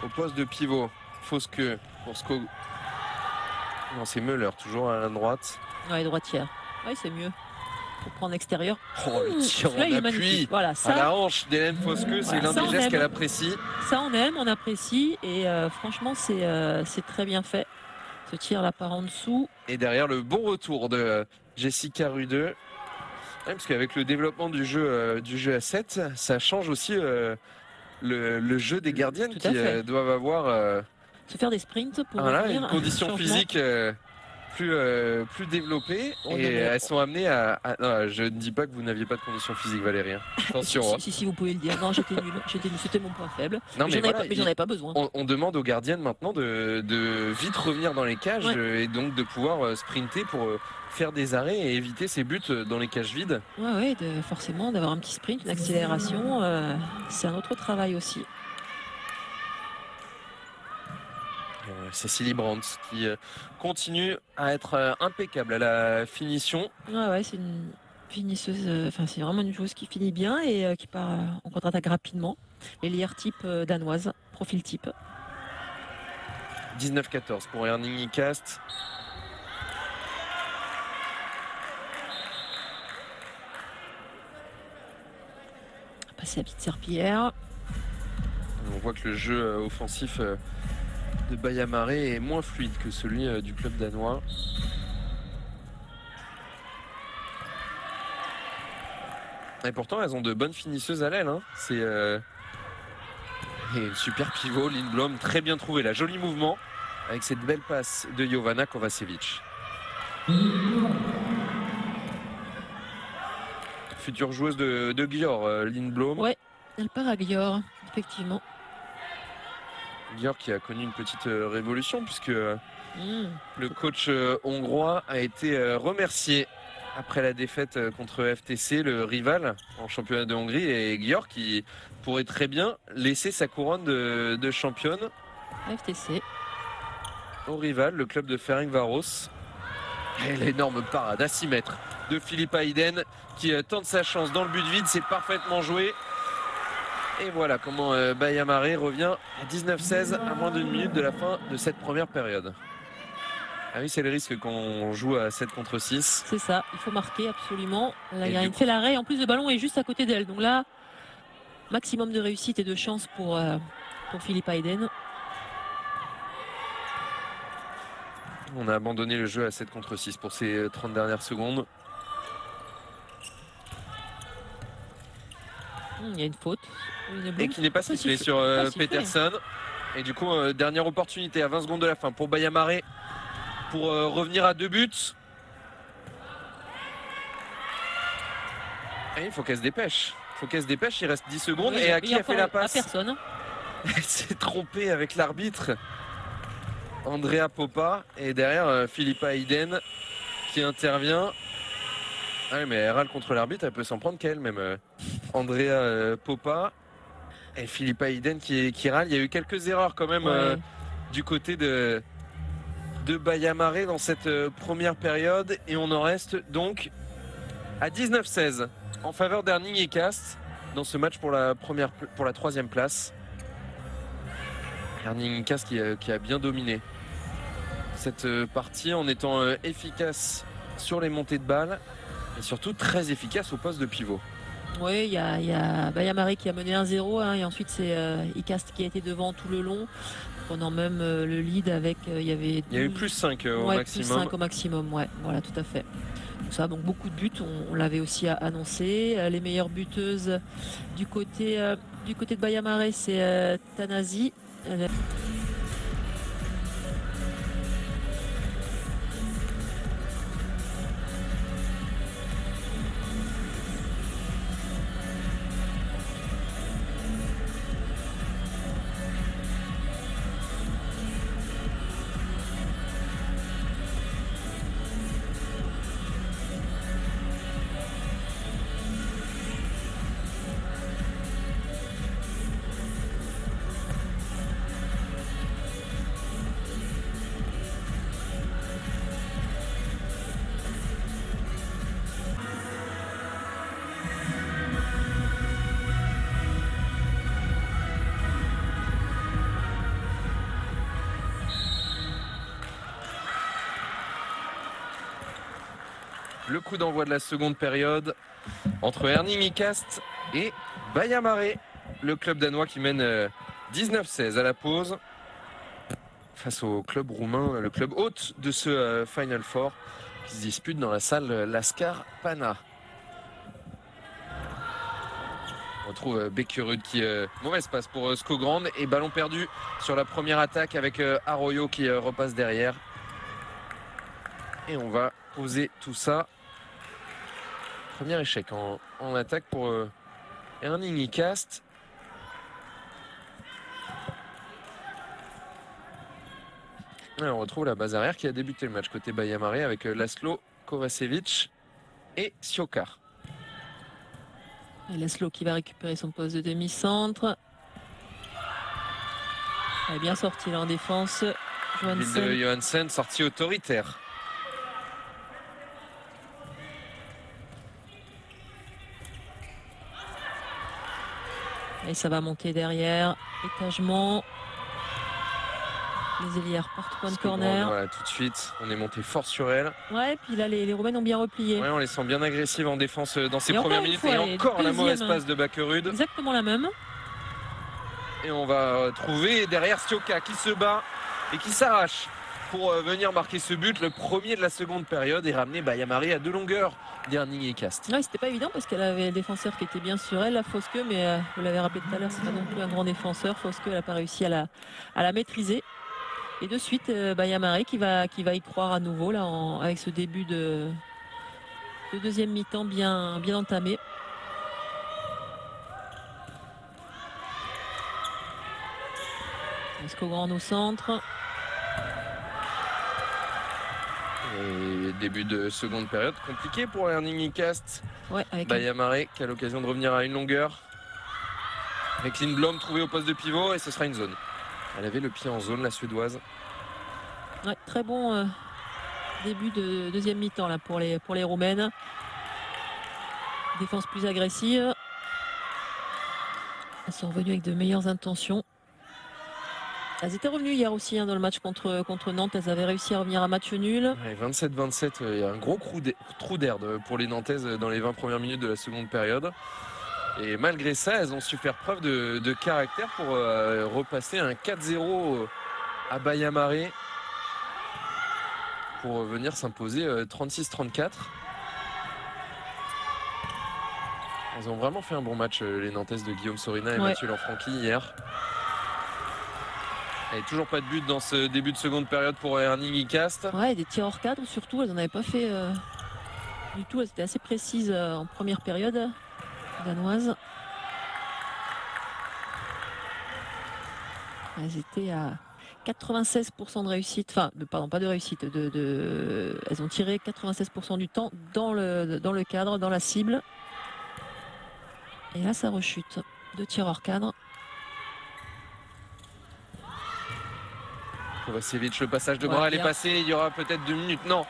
au poste de pivot. Fauske pour Skog. Non, c'est Müller, toujours à la droite. Ouais, droitière. Oui, c'est mieux. Pour prendre extérieur. Oh, le tir Là, il est en appui magnifique. Voilà, à la hanche d'Hélène Fauske, c'est l'un ça, des on gestes aime. qu'elle apprécie. Ça, on aime, on apprécie. Et franchement, c'est très bien fait. Ce tir là par en dessous. Et derrière, le bon retour de Jessica Rude. Ouais, parce qu'avec le développement du jeu à 7, ça change aussi le jeu des gardiennes Tout à qui fait. doivent avoir Se faire des sprints pour une revenir. condition Changement. physique plus développée. On Et devrait- elles sont amenées à... Non, je ne dis pas que vous n'aviez pas de condition physique, Valérie. Hein. Attention. hein. Si, vous pouvez le dire. Non, j'étais nul. C'était mon point faible. Non, Mais mais j'en avais pas besoin. on demande aux gardiennes maintenant de vite revenir dans les cages Ouais. et donc de pouvoir sprinter pour faire des arrêts et éviter ces buts dans les cages vides. Ouais, forcément, d'avoir un petit sprint, une accélération, c'est un autre travail aussi. Cécilie Brandt qui continue à être impeccable à la finition. Ouais, c'est une finisseuse, c'est vraiment une joueuse qui finit bien et qui part en contre-attaque rapidement. L'ailière type danoise, profil type. 19-14 pour Erning Icast. Passer à petite serpillière. On voit que le jeu offensif de Bayamare est moins fluide que celui du club danois. Et pourtant, elles ont de bonnes finisseuses à l'aile. Hein. C'est et une super pivot, Lindblom, très bien trouvé. La jolie mouvement avec cette belle passe de Jovana Kovacevic. Future joueuse de Győr, Lindblom. Ouais, elle part à Győr, effectivement. Győr qui a connu une petite révolution puisque le coach hongrois a été remercié après la défaite contre FTC, le rival en championnat de Hongrie, et Győr qui pourrait très bien laisser sa couronne de championne FTC. au rival, le club de Ferencváros. Et l'énorme parade à 6 mètres de Philippe Hayden qui tente sa chance dans le but vide, c'est parfaitement joué. Et voilà comment Bayamare revient à 19-16 à moins d'une minute de la fin de cette première période. Ah oui, c'est le risque quand on joue à 7 contre 6. C'est ça, il faut marquer absolument. La Et Garine du coup- fait l'arrêt, en plus le ballon est juste à côté d'elle. Donc là, maximum de réussite et de chance pour Philippe Hayden. On a abandonné le jeu à 7 contre 6 pour ces 30 dernières secondes. Il y a une faute. Et qui n'est pas sifflé sur Pas sifflé. Peterson. Et du coup, dernière opportunité à 20 secondes de la fin pour Bayamare pour revenir à 2 buts. Et il faut qu'elle se dépêche. Il reste 10 secondes. Oui, et à il y qui a fait la encore- passe À personne. Elle s'est trompée avec l'arbitre. Andrea Popa. Et derrière, Philippa Hayden qui intervient. Ah, mais elle râle contre l'arbitre, elle peut s'en prendre qu'elle même. Andrea Popa. Et Philippa Hayden qui râle. Il y a eu quelques erreurs quand même du côté de Baia Mare dans cette première période. Et on en reste donc à 19-16 en faveur d'Herning et Cast dans ce match pour la troisième place. Herning et Cast qui a bien dominé cette partie en étant efficace sur les montées de balles et surtout très efficace au poste de pivot. Oui, il y a Baia Mare qui a mené 1-0 et ensuite c'est Icast qui a été devant tout le long, prenant même le lead avec il y a eu plus 5 au maximum. Plus 5 au maximum, ouais, voilà, tout à fait. Donc ça, donc beaucoup de buts, on l'avait aussi annoncé. Les meilleures buteuses du côté de Baia Mare, c'est Tanasi. Le coup d'envoi de la seconde période entre Herning Icast et Baia Mare, le club danois qui mène 19-16 à la pause face au club roumain, le club hôte de ce Final Four qui se dispute dans la salle Lascar Pana. On retrouve Beckerud qui mauvaise passe pour Skogrand et ballon perdu sur la première attaque avec Arroyo qui repasse derrière. Et on va poser tout ça. Premier échec en attaque pour Herning Icast. On retrouve la base arrière qui a débuté le match côté Baia Mare avec Laszlo Kovacevic et Siokar. Et Laszlo qui va récupérer son poste de demi-centre. Elle est bien sorti là en défense. Johansen, sortie autoritaire. Et ça va monter derrière. Étagement. Les ailières partent point de corner. Voilà, tout de suite, on est monté fort sur elle. Ouais, puis là, les Roumaines ont bien replié. Ouais, on les sent bien agressives en défense dans ces et premières minutes. Fois, et encore la mauvaise passe de Beckerud. Exactement la même. Et on va trouver derrière Stioka qui se bat et qui s'arrache pour venir marquer ce but, le premier de la seconde période, et ramener Baia Mare à 2 longueurs d'Herning Icast. Ouais, c'était pas évident parce qu'elle avait le défenseur qui était bien sur elle, la Fosque, mais vous l'avez rappelé tout à l'heure, c'est pas non plus un grand défenseur. Fosque, elle n'a pas réussi à la maîtriser. Et de suite, Baia Mare qui va y croire à nouveau là, avec ce début de deuxième mi-temps bien entamé. Skogrand au centre. Et début de seconde période compliqué pour Herning Icast. Ouais, avec Baia Mare qui a l'occasion de revenir à une longueur. Avec Lindblom trouvé au poste de pivot et ce sera une zone. Elle avait le pied en zone, la Suédoise. Ouais, très bon début de deuxième mi-temps là pour les Roumaines. Défense plus agressive. Elles sont revenues avec de meilleures intentions. Elles étaient revenues hier aussi dans le match contre Nantes. Elles avaient réussi à revenir à match nul. Ouais, 27-27, il y a un gros trou d'air pour les Nantaises dans les 20 premières minutes de la seconde période. Et malgré ça, elles ont su faire preuve de caractère pour repasser un 4-0 à Baia Mare pour venir s'imposer 36-34. Elles ont vraiment fait un bon match, les Nantaises de Guillaume Sorina et Mathieu Lanfranchi hier. Et toujours pas de but dans ce début de seconde période pour Herning Icast. Ouais, des tirs hors cadre surtout, elles n'en avaient pas fait du tout. Elles étaient assez précises en première période danoise. Elles étaient à 96% de réussite, enfin, pardon, pas de réussite, elles ont tiré 96% du temps dans le cadre, dans la cible. Et là, ça rechute. 2 tirs hors cadre. Kovacevic, le passage de Ouais, bras, elle est bien. passée, il y aura peut-être 2 minutes, non.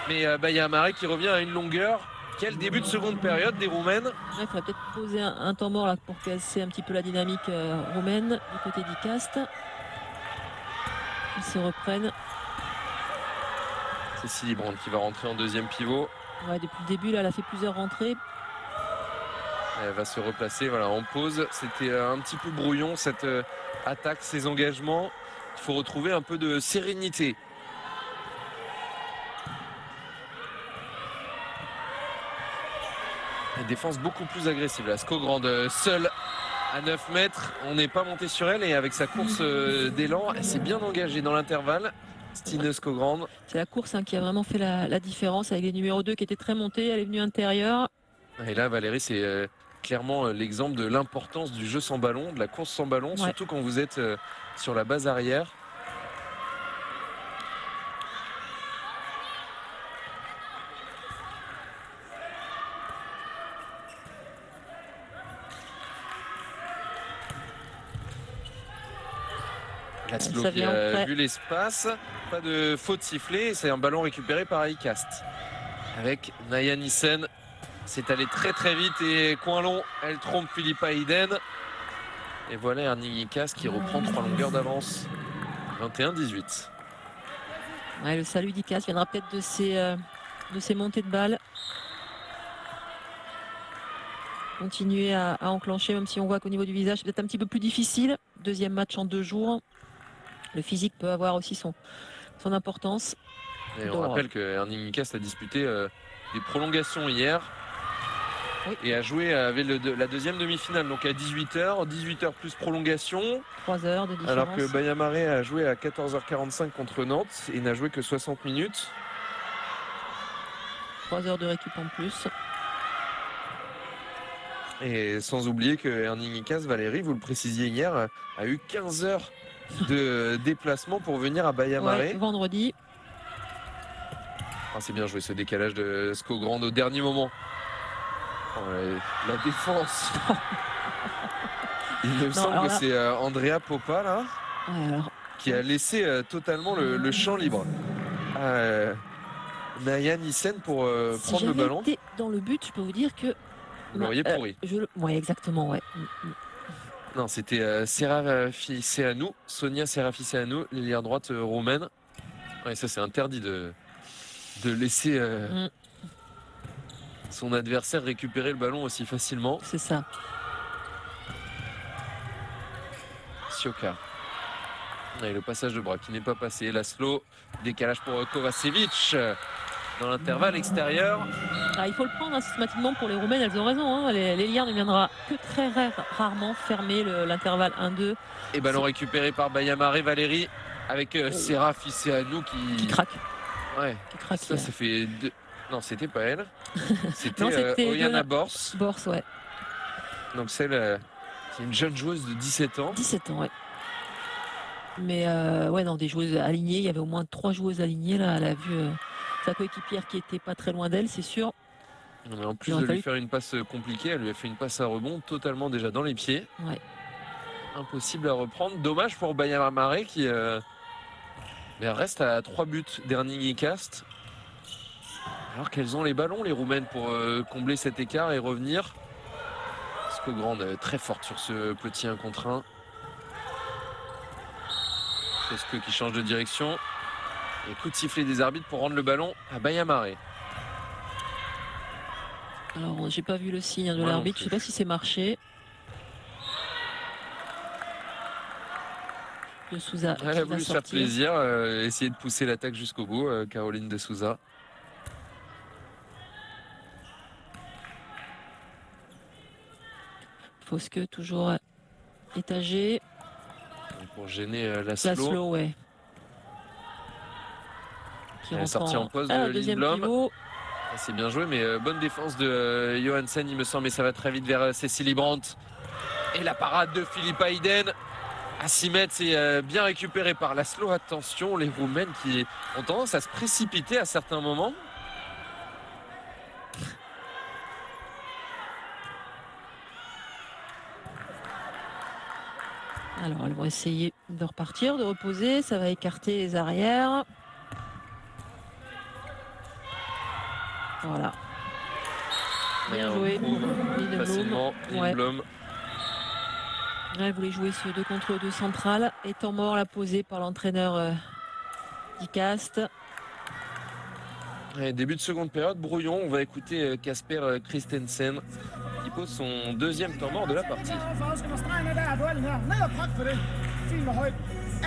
Mais Bailly-Amaré qui revient à une longueur. Quel début de seconde période des Roumaines. Il faudrait peut-être poser un temps mort là, pour casser un petit peu la dynamique roumaine du côté d'Icast. Ils se reprennent. C'est Célibrand qui va rentrer en deuxième pivot. Ouais, depuis le début, là, elle a fait plusieurs rentrées. Elle va se replacer voilà, en pause. C'était un petit peu brouillon cette attaque, ces engagements. Il faut retrouver un peu de sérénité. Une défense beaucoup plus agressive. La Skogrand seule à 9 mètres. On n'est pas monté sur elle et avec sa course d'élan, elle s'est bien engagée dans l'intervalle. Stine Skogrand. C'est la course qui a vraiment fait la différence avec les numéros 2 qui étaient très montés. Elle est venue intérieure. Et là, Valérie, c'est clairement l'exemple de l'importance du jeu sans ballon, de la course sans ballon, surtout quand vous êtes sur la base arrière. Laszlo qui a vu l'espace, pas de faute sifflée, c'est un ballon récupéré par Icast. Avec Naya Nissen, c'est allé très très vite et coin long, elle trompe Philippa Hayden. Et voilà Erning Icast qui reprend 3 longueurs d'avance, 21-18. Ouais, le salut d'Icast viendra peut-être de ses montées de balles. Continuer à enclencher, même si on voit qu'au niveau du visage, c'est peut-être un petit peu plus difficile. Deuxième match en 2 jours. Le physique peut avoir aussi son importance. Et on rappelle que Erning Icast a disputé des prolongations hier. Oui. Et a joué avec la deuxième demi-finale, donc à 18h, 18h plus prolongation. 3 heures de différence. Alors que Bailly-Amaré a joué à 14h45 contre Nantes et n'a joué que 60 minutes. 3 heures de récup en plus. Et sans oublier que Erning Icast, Valérie, vous le précisiez hier, a eu 15 heures de déplacement pour venir à Bailly-Amaré. Ouais, vendredi. Ah, c'est bien joué ce décalage de Skogrand au dernier moment. Oh, la défense. Il me semble que c'est Andrea Popa là, qui a laissé totalement le champ libre à Naya Nissen pour prendre le ballon. Si j'avais été dans le but, je peux vous dire que vous l'auriez pourri. Ouais, exactement, ouais. Non, c'était Seraficeanu, Sonia Seraficeanu, l'ailière droite roumaine. Ouais, ça c'est interdit de laisser son adversaire récupérer le ballon aussi facilement. C'est ça. Sioka. Et le passage de bras qui n'est pas passé. Laszlo, décalage pour Kovacevic dans l'intervalle extérieur. Il faut le prendre systématiquement pour les Roumaines, elles ont raison. L'Eliar ne viendra que très rarement fermer l'intervalle 1-2. Et ballon récupéré par Bailly-Amaré, Valérie, avec Seraficeanu qui craque. Ouais, qui craque. Ça fait deux. Non, c'était pas elle. C'était Oyana Bors. Bors, ouais. Donc celle qui est une jeune joueuse de 17 ans. 17 ans, ouais. Mais des joueuses alignées. Il y avait au moins 3 joueuses alignées. Là, elle a vu sa coéquipière qui était pas très loin d'elle, c'est sûr. Mais en plus de lui faire une passe compliquée, elle lui a fait une passe à rebond totalement déjà dans les pieds. Ouais. Impossible à reprendre. Dommage pour Bailly-Amaré qui reste à 3 buts d'Erning Icast. Alors qu'elles ont les ballons, les Roumaines, pour combler cet écart et revenir. Skogrand très forte sur ce petit 1 contre 1. Koske qui change de direction. Et coup de sifflet des arbitres pour rendre le ballon à Bailly-Amaré. Alors, j'ai pas vu le signe de l'arbitre. Je sais pas si c'est marché. De Souza. Elle a voulu se faire plaisir, essayer de pousser l'attaque jusqu'au bout, Caroline de Souza. Koske toujours étagé. Pour gêner Laszlo. Laszlo, ouais. Qui est sorti en poste de Lindblom. C'est bien joué, mais bonne défense de Johansen, il me semble, mais ça va très vite vers Cécilie Brandt. Et la parade de Philippa Hayden. à 6 mètres, c'est bien récupéré par Laszlo. Attention, les Roumaines qui ont tendance à se précipiter à certains moments. Alors, elles vont essayer de repartir, de reposer. Ça va écarter les arrières. Voilà. Bien joué. Facilement, Lindblom. Elle voulait jouer ce 2 contre 2 central. Étant mort, la posée par l'entraîneur d'Icast. Début de seconde période, brouillon. On va écouter Kasper Christensen qui pose son deuxième temps mort de la partie. Fint og højt.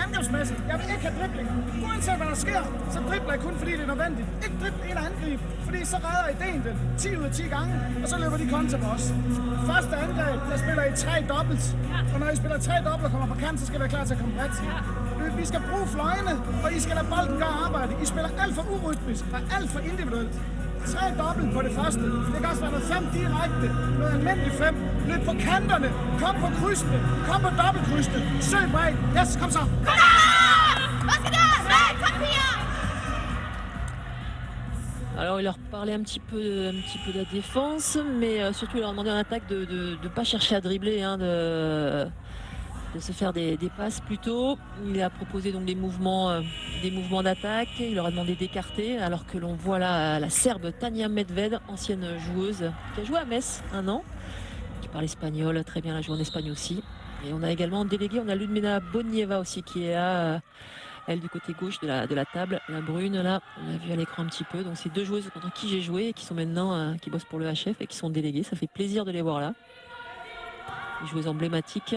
Angrebsmæssigt. Jeg vil ikke have driblinger. Uanset hvad der sker, så dribler jeg kun fordi det er nødvendigt. Ikke drible ind og angreb, fordi så redder ideen den 10 ud af 10 gange, og så løber de kontra på os. Første angreb, der spiller I 3 dobbelt. Og når I spiller 3 dobbelt og kommer på kant, så skal I være klar til at komme bredt. Vi skal bruge fløjene, og I skal lade bolden gøre arbejde. I spiller alt for urytmisk og alt for individuelt. 3 dobbelt på det første. Det kan også være noget 5 direkte. Noget almindeligt 5. Løb på kanterne. Kom på krydsene. Kom på dobbeltkrydsene. Søg bredt. Yes, kom så. Kom da! Hvad skal der? Kom her! Alors il leur parlait un petit peu de la défense, mais surtout il leur demandait en attaque de ne pas chercher à dribbler, hein, de se faire des passes plutôt. Il a proposé donc des mouvements d'attaque. Il leur a demandé d'écarter, alors que l'on voit là la Serbe Tanja Medved, ancienne joueuse qui a joué à Metz un an, qui parle espagnol, très bien, elle a joué en Espagne aussi. Et on a également délégué, on a Ludmila Bonieva aussi qui est là, elle du côté gauche de la table, la brune là, on l'a vu à l'écran un petit peu. Donc c'est 2 joueuses contre qui j'ai joué et qui sont maintenant, qui bossent pour le HF et qui sont déléguées. Ça fait plaisir de les voir là. Des joueuses emblématiques.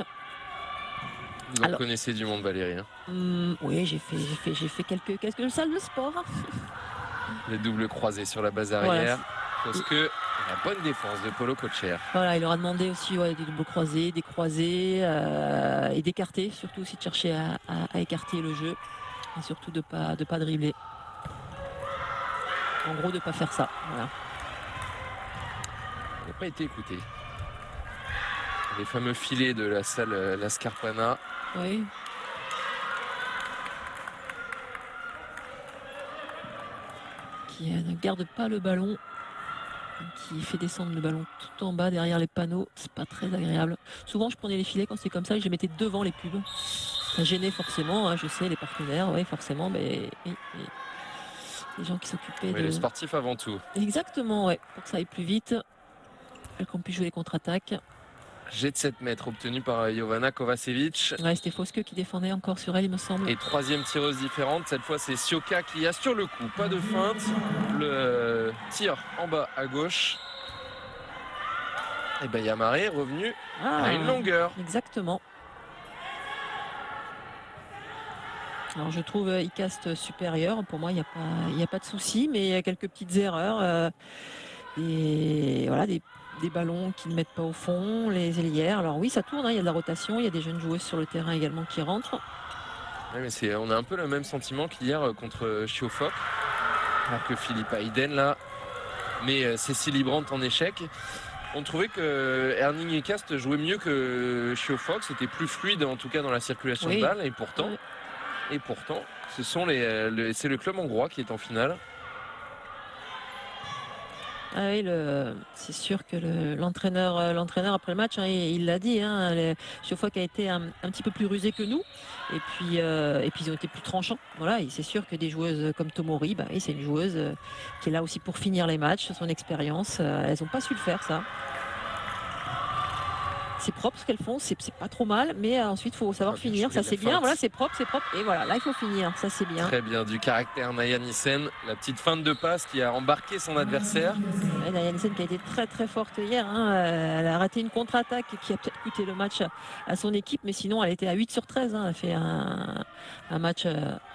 Vous en connaissez du monde, Valérie, hein. Oui, j'ai fait quelques salles de sport. Les doubles croisés sur la base arrière. Parce que la bonne défense de Paulo Kocher. Voilà, il leur a demandé aussi des doubles croisés, des croisés et d'écarter, surtout aussi de chercher à écarter le jeu et surtout de pas dribbler. En gros, de pas faire ça. Voilà. Il n'a pas été écouté. Les fameux filets de la salle La Scarpana. Oui. Qui ne garde pas le ballon, qui fait descendre le ballon tout en bas derrière les panneaux. C'est pas très agréable. Souvent je prenais les filets quand c'est comme ça et je les mettais devant les pubs. Ça gênait forcément, hein, je sais, les partenaires, oui forcément, mais les gens qui s'occupaient de... Les sportifs avant tout. Exactement, ouais, pour que ça aille plus vite et qu'on puisse jouer les contre-attaques. Jet de 7 mètres obtenu par Jovana Kovacevic. Ouais, c'était Fosque qui défendait encore sur elle, il me semble. Et troisième tireuse différente. Cette fois, c'est Sioka qui assure le coup. Pas de feinte. Le tir en bas à gauche. Et Yamare est revenu à une longueur. Exactement. Alors je trouve Icast supérieur. Pour moi, il n'y a pas de souci, mais il y a quelques petites erreurs. Et voilà, des ballons qui ne mettent pas au fond, les ailières. Alors oui, ça tourne, hein, il y a de la rotation, il y a des jeunes joueuses sur le terrain également qui rentrent. Oui, mais on a un peu le même sentiment qu'hier contre Chiofok, alors que Philippa Iden là, mais Cécilie Brandt en échec. On trouvait que Herning et Cast jouaient mieux que Chiofok, c'était plus fluide en tout cas dans la circulation de balles, et pourtant, c'est le club hongrois qui est en finale. Ah oui, c'est sûr que l'entraîneur après le match, hein, il l'a dit, hein, Chiofok a été un petit peu plus rusé que nous, et puis ils ont été plus tranchants. Voilà, et c'est sûr que des joueuses comme Tomori, c'est une joueuse qui est là aussi pour finir les matchs, son expérience, elles n'ont pas su le faire ça. C'est propre ce qu'elles font, c'est pas trop mal, mais ensuite il faut savoir finir, ça c'est bien, voilà, c'est propre, et voilà, là il faut finir, ça c'est bien. Très bien, du caractère Naya Nissen, la petite feinte de passe qui a embarqué son adversaire. Naya Nissen qui a été très très forte hier, hein. Elle a raté une contre-attaque qui a peut-être coûté le match à son équipe, mais sinon elle était à 8 sur 13, hein. Elle a fait un match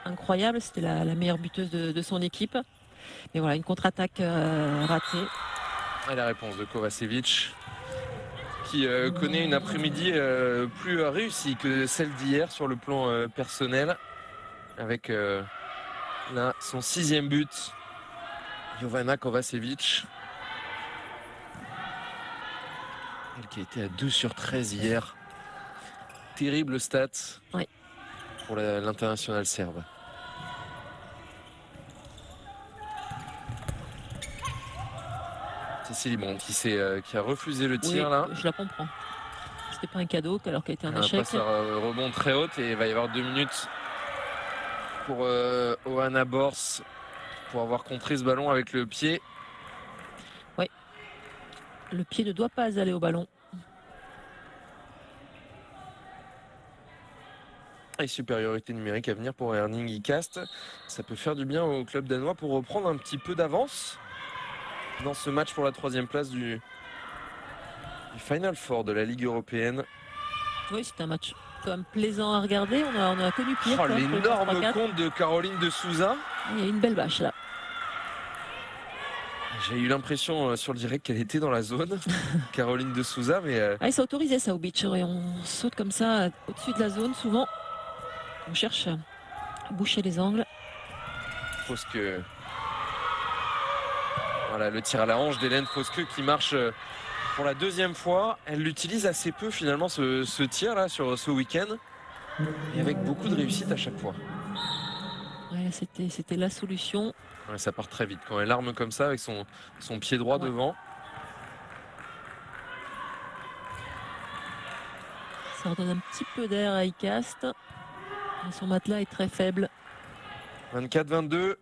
incroyable, c'était la meilleure buteuse de son équipe. Mais voilà, une contre-attaque ratée. Et la réponse de Kovacevic, qui connaît une après-midi plus réussie que celle d'hier sur le plan personnel, avec là son 6e but, Jovana Kovacevic, elle qui a été à 2 sur 13 hier, terrible stat Oui. pour l'international serbe. Cécilie Brand qui a refusé le tir Oui, là. je la comprends. C'était pas un cadeau alors qu'elle était un Un échec. passe à rebond très haute et il va y avoir 2 minutes pour Oana Bors pour avoir contré ce ballon avec le pied. Le pied ne doit pas aller au ballon. Et supériorité numérique à venir pour Herning Icast. Ça peut faire du bien au club danois pour reprendre un petit peu d'avance dans ce match pour la 3e place du Final Four de la Ligue européenne. Oui, c'était un match quand même plaisant à regarder. On a connu pire. Oh, quand même, pour le l'énorme 3-4. compte de Caroline de Souza. Il y a une belle bâche là. J'ai eu l'impression sur le direct qu'elle était dans la zone, Caroline de Souza, mais Ah, c'est autorisé ça au beach. Ouais, on saute comme ça au-dessus de la zone souvent. On cherche à boucher les angles. Fosque. Voilà, le tir à la hanche d'Hélène Fosque qui marche pour la 2e fois. Elle l'utilise assez peu finalement ce tir là sur ce week-end. Et avec beaucoup de réussite à chaque fois. Ouais, c'était la solution. Ouais, ça part très vite quand elle arme comme ça avec son pied droit Ouais. devant. Ça redonne un petit peu d'air à Icast. Mais son matelas est très faible. 24-22.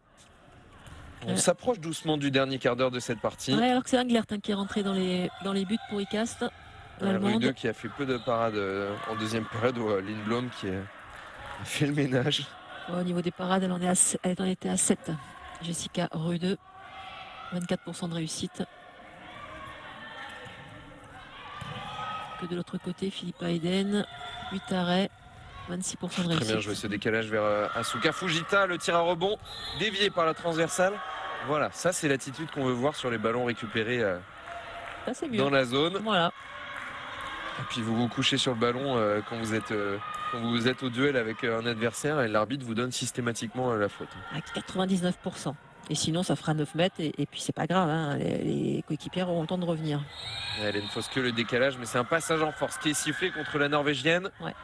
On s'approche doucement du dernier quart d'heure de cette partie. Ouais, alors que c'est Englert qui est rentré dans les buts pour Icast. L'Allemande. Rude qui a fait peu de parades en 2e période, ou Lindblom qui a fait le ménage. Ouais, au niveau des parades, elle en était à 7. Jessica Rude, 24% de réussite. Que de l'autre côté, Philippa Eden, 8 arrêts, 26% de réussite. Très bien joué ce décalage vers Asuka Fujita, le tir à rebond dévié par la transversale. Voilà, ça c'est l'attitude qu'on veut voir sur les ballons récupérés Ça, c'est mieux. dans la zone. Voilà. Et puis vous vous couchez sur le ballon quand vous êtes au duel avec un adversaire et l'arbitre vous donne systématiquement la faute. À 99%. Et sinon, ça fera 9 mètres et puis c'est pas grave. Hein, les coéquipières auront le temps de revenir. Hélène Fosque le décalage, mais c'est un passage en force qui est sifflé contre la Norvégienne. Ouais.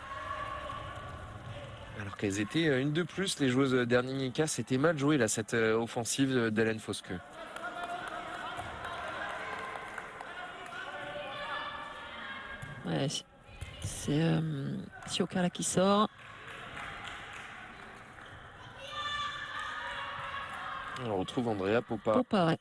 Alors qu'elles étaient une de plus, les joueuses d'Herning-Ika, c'était mal joué là, cette offensive d'Hélène Fosque. Ouais, c'est Sioka là qui sort. On retrouve Andrea Popa. Popa, ouais.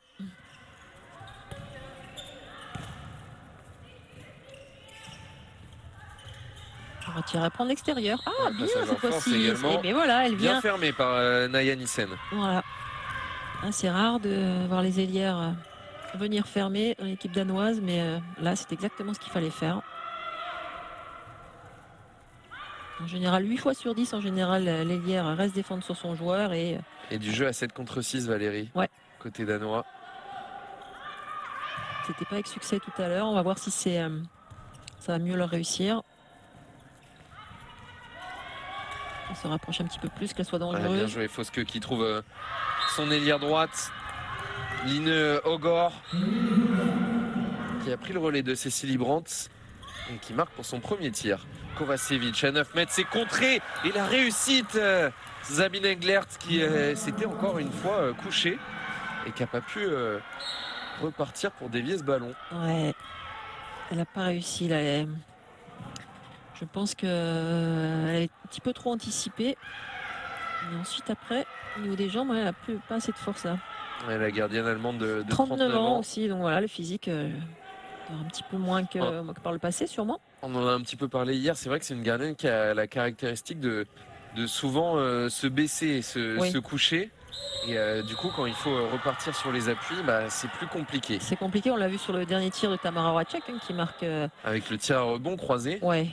On va tirer à prendre l'extérieur. Ah, bien cette fois-ci. Mais voilà, elle vient. Bien fermée par Naya Nissen. Voilà. Ah, c'est rare de voir les ailières venir fermer dans l'équipe danoise, mais là, c'est exactement ce qu'il fallait faire. En général, 8 fois sur 10, en général, l'ailière reste défendre sur son joueur. Et du jeu à 7 contre 6, Valérie. Ouais. Côté danois. C'était pas avec succès tout à l'heure. On va voir si ça va mieux leur réussir. On se rapproche un petit peu plus, qu'elle soit dangereuse. Bien joué, Fosque qui trouve son ailière droite. Line Ogor qui a pris le relais de Cécilie Brandt et qui marque pour son premier tir. Kovacevic à 9 mètres, c'est contré et la réussite Sabine Englert qui s'était encore une fois couchée et qui n'a pas pu repartir pour dévier ce ballon. Ouais, elle n'a pas réussi là. Je pense qu'elle est un petit peu trop anticipée. Et ensuite après, au niveau des jambes, elle n'a pas assez de force là. Ouais, la gardienne allemande de 39 ans aussi, donc voilà, le physique un petit peu moins que par le passé sûrement. On en a un petit peu parlé hier, c'est vrai que c'est une gardienne qui a la caractéristique de souvent se baisser, se coucher. Et du coup, quand il faut repartir sur les appuis, c'est plus compliqué. C'est compliqué, on l'a vu sur le dernier tir de Tamara Wacek qui marque... Avec le tir à rebond croisé. Ouais.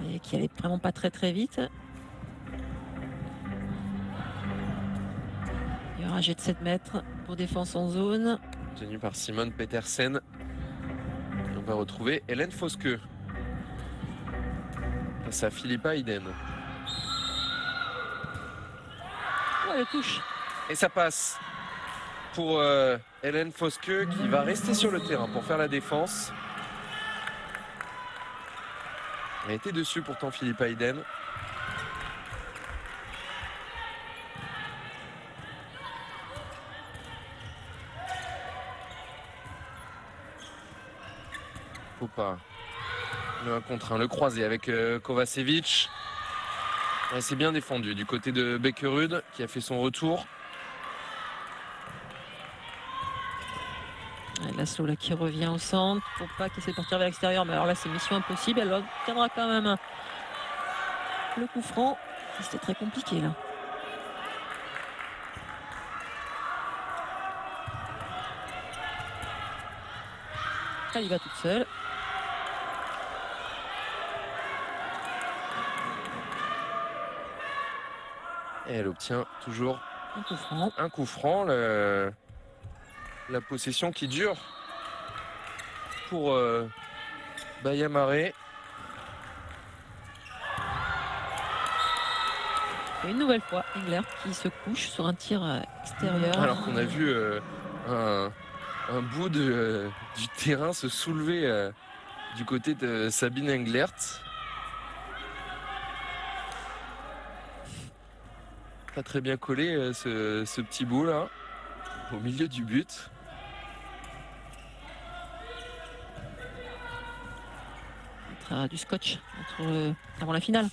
Et qui allait vraiment pas très très vite. Il y aura un jet de 7 mètres pour défense en zone. Tenu par Simone Petersen. Et on va retrouver Hélène Fosque. Face à Philippa Iden. Oh, elle touche. Et ça passe pour Hélène Fosque qui va rester sur le terrain pour faire la défense. Il a été dessus pourtant Philippe Hayden. Faut pas. Le 1 contre 1, le croisé avec Kovacevic. Ouais, c'est bien défendu du côté de Beckerud qui a fait son retour. Laszlo là qui revient au centre. Faut pas qu'il essaie de partir vers l'extérieur. Mais alors là, c'est mission impossible. Elle obtiendra quand même le coup franc. C'était très compliqué là. Elle y va toute seule. Et elle obtient toujours Un coup franc. un coup franc. La possession qui dure pour Bayamare. Et une nouvelle fois, Englert qui se couche sur un tir extérieur. Alors qu'on a vu un bout du terrain se soulever du côté de Sabine Englert. Pas très bien collé ce petit bout là, au milieu du but. Du scotch avant la finale.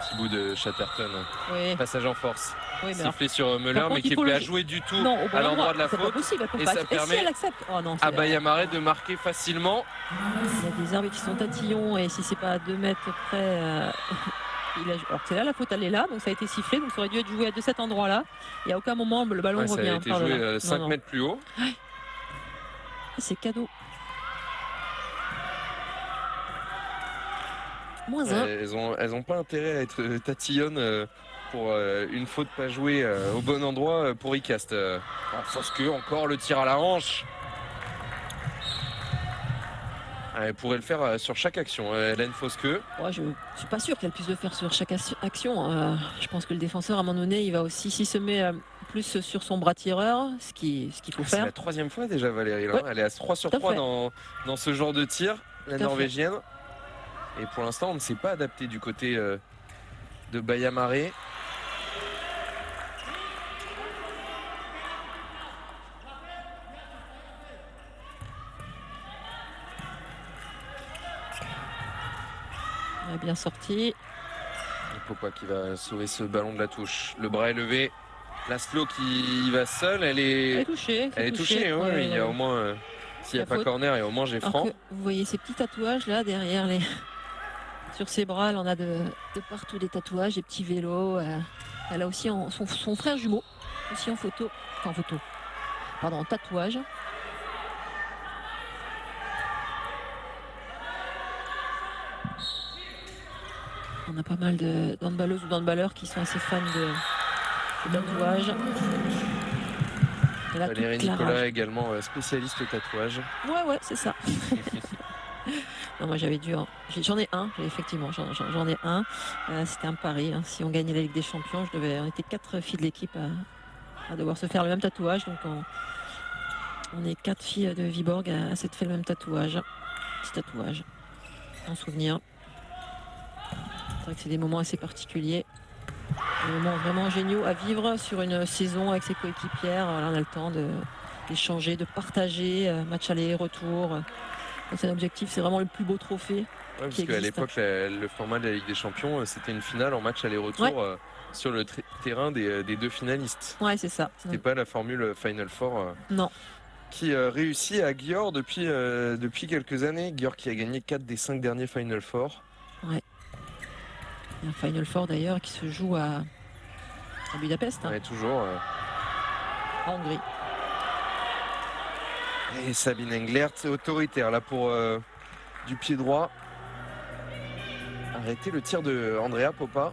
Petit bout de Chatterton. Oui, Passage en force. oui, mais alors, Sifflé sur Müller, contre, mais qui il est faut prêt à le- jouer du tout non, au bon à l'endroit de la c'est pas faute. possible, elle peut Et pas. ça Si permet elle accepte. Oh non, à c'est- Bayamare de marquer facilement. il y a des arbitres qui sont tatillons et si c'est pas à 2 mètres près, alors c'est là la faute, elle est là, donc ça a été sifflé, donc ça aurait dû être joué de cet endroit-là. Et à aucun moment le ballon Ouais, ça revient. a été par joué là. 5 Non, non. mètres plus haut. C'est cadeau. -1. Elles ont pas intérêt à être tatillonnes pour une faute pas jouée au bon endroit pour Icast. Fosque, encore le tir à la hanche. Elle pourrait le faire sur chaque action, Hélène Fosque. Ouais, je suis pas sûr qu'elle puisse le faire sur chaque action. Je pense que le défenseur, à un moment donné, il va aussi, s'il se met plus sur son bras tireur, ce qu'il faut C'est faire. la 3e fois déjà Valérie. Là. Ouais. Elle est à 3 sur Tout à 3 fait. dans ce genre de tir, la Tout à norvégienne. Et pour l'instant, on ne s'est pas adapté du côté de Bayamare. Elle est bien sorti. Popa qui va sauver ce ballon de la touche. Le bras est levé. Laszlo qui y va seul. Elle est touchée. Elle est touchée, oui. Ouais, Il y a ouais. au moins, s'il n'y a La pas faute. corner, il y a au moins j'ai Alors franc. que vous voyez ces petits tatouages là derrière sur ses bras, elle en a de partout des tatouages, des petits vélos. Elle a aussi son frère jumeau, aussi en photo. Enfin en photo. Pardon, en tatouage. On a pas mal d'handballeuses ou d'handballeurs qui sont assez fans de tatouages. Et là, Valérie toute la Nicolas rage. également spécialiste tatouage. Ouais, c'est ça. Non, moi j'avais dû. J'en ai un, effectivement, j'en ai un. C'était un pari. Hein. Si on gagnait la Ligue des Champions, on était 4 filles de l'équipe à devoir se faire le même tatouage. Donc on est 4 filles de Viborg à s'être fait le même tatouage. Petit tatouage. En souvenir. C'est vrai que c'est des moments assez particuliers. Des moments vraiment géniaux à vivre sur une saison avec ses coéquipières. Là, on a le temps d'échanger, de partager, match aller-retour. C'est un objectif, c'est vraiment le plus beau trophée. Ouais, parce qui qu'à existe. l'époque, le format de la Ligue des Champions, c'était une finale en match aller-retour sur le terrain des 2 finalistes. Ouais, c'est ça. C'était pas la formule Final Four Non. qui réussit à Győr depuis quelques années. Győr qui a gagné 4 des 5 derniers Final Four. Il y a un Final Four d'ailleurs qui se joue à Budapest, hein, Ouais, toujours. en Hongrie. Et Sabine Englert, c'est autoritaire là pour du pied droit. Arrêter le tir de Andrea Popa.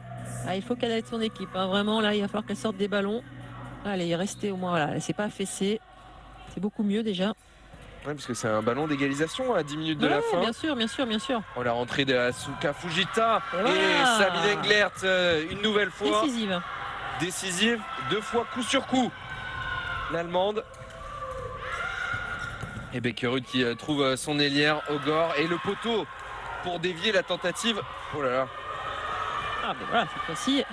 Il faut qu'elle aide son équipe. Hein. Vraiment, là, il va falloir qu'elle sorte des ballons. Elle est restée au moins. Voilà, elle ne s'est pas affaissée. C'est beaucoup mieux déjà. Ouais, parce que c'est un ballon d'égalisation à 10 minutes de la fin. Bien sûr. On la rentrée de Asuka Fujita. Et Et voilà. Sabine Englert, une nouvelle fois. Décisive. 2 fois coup sur coup. L'Allemande. Et Beckerud qui trouve son ailière, Ogor. Et le poteau pour dévier la tentative. Oh là là. Ah ben voilà, cette fois-ci.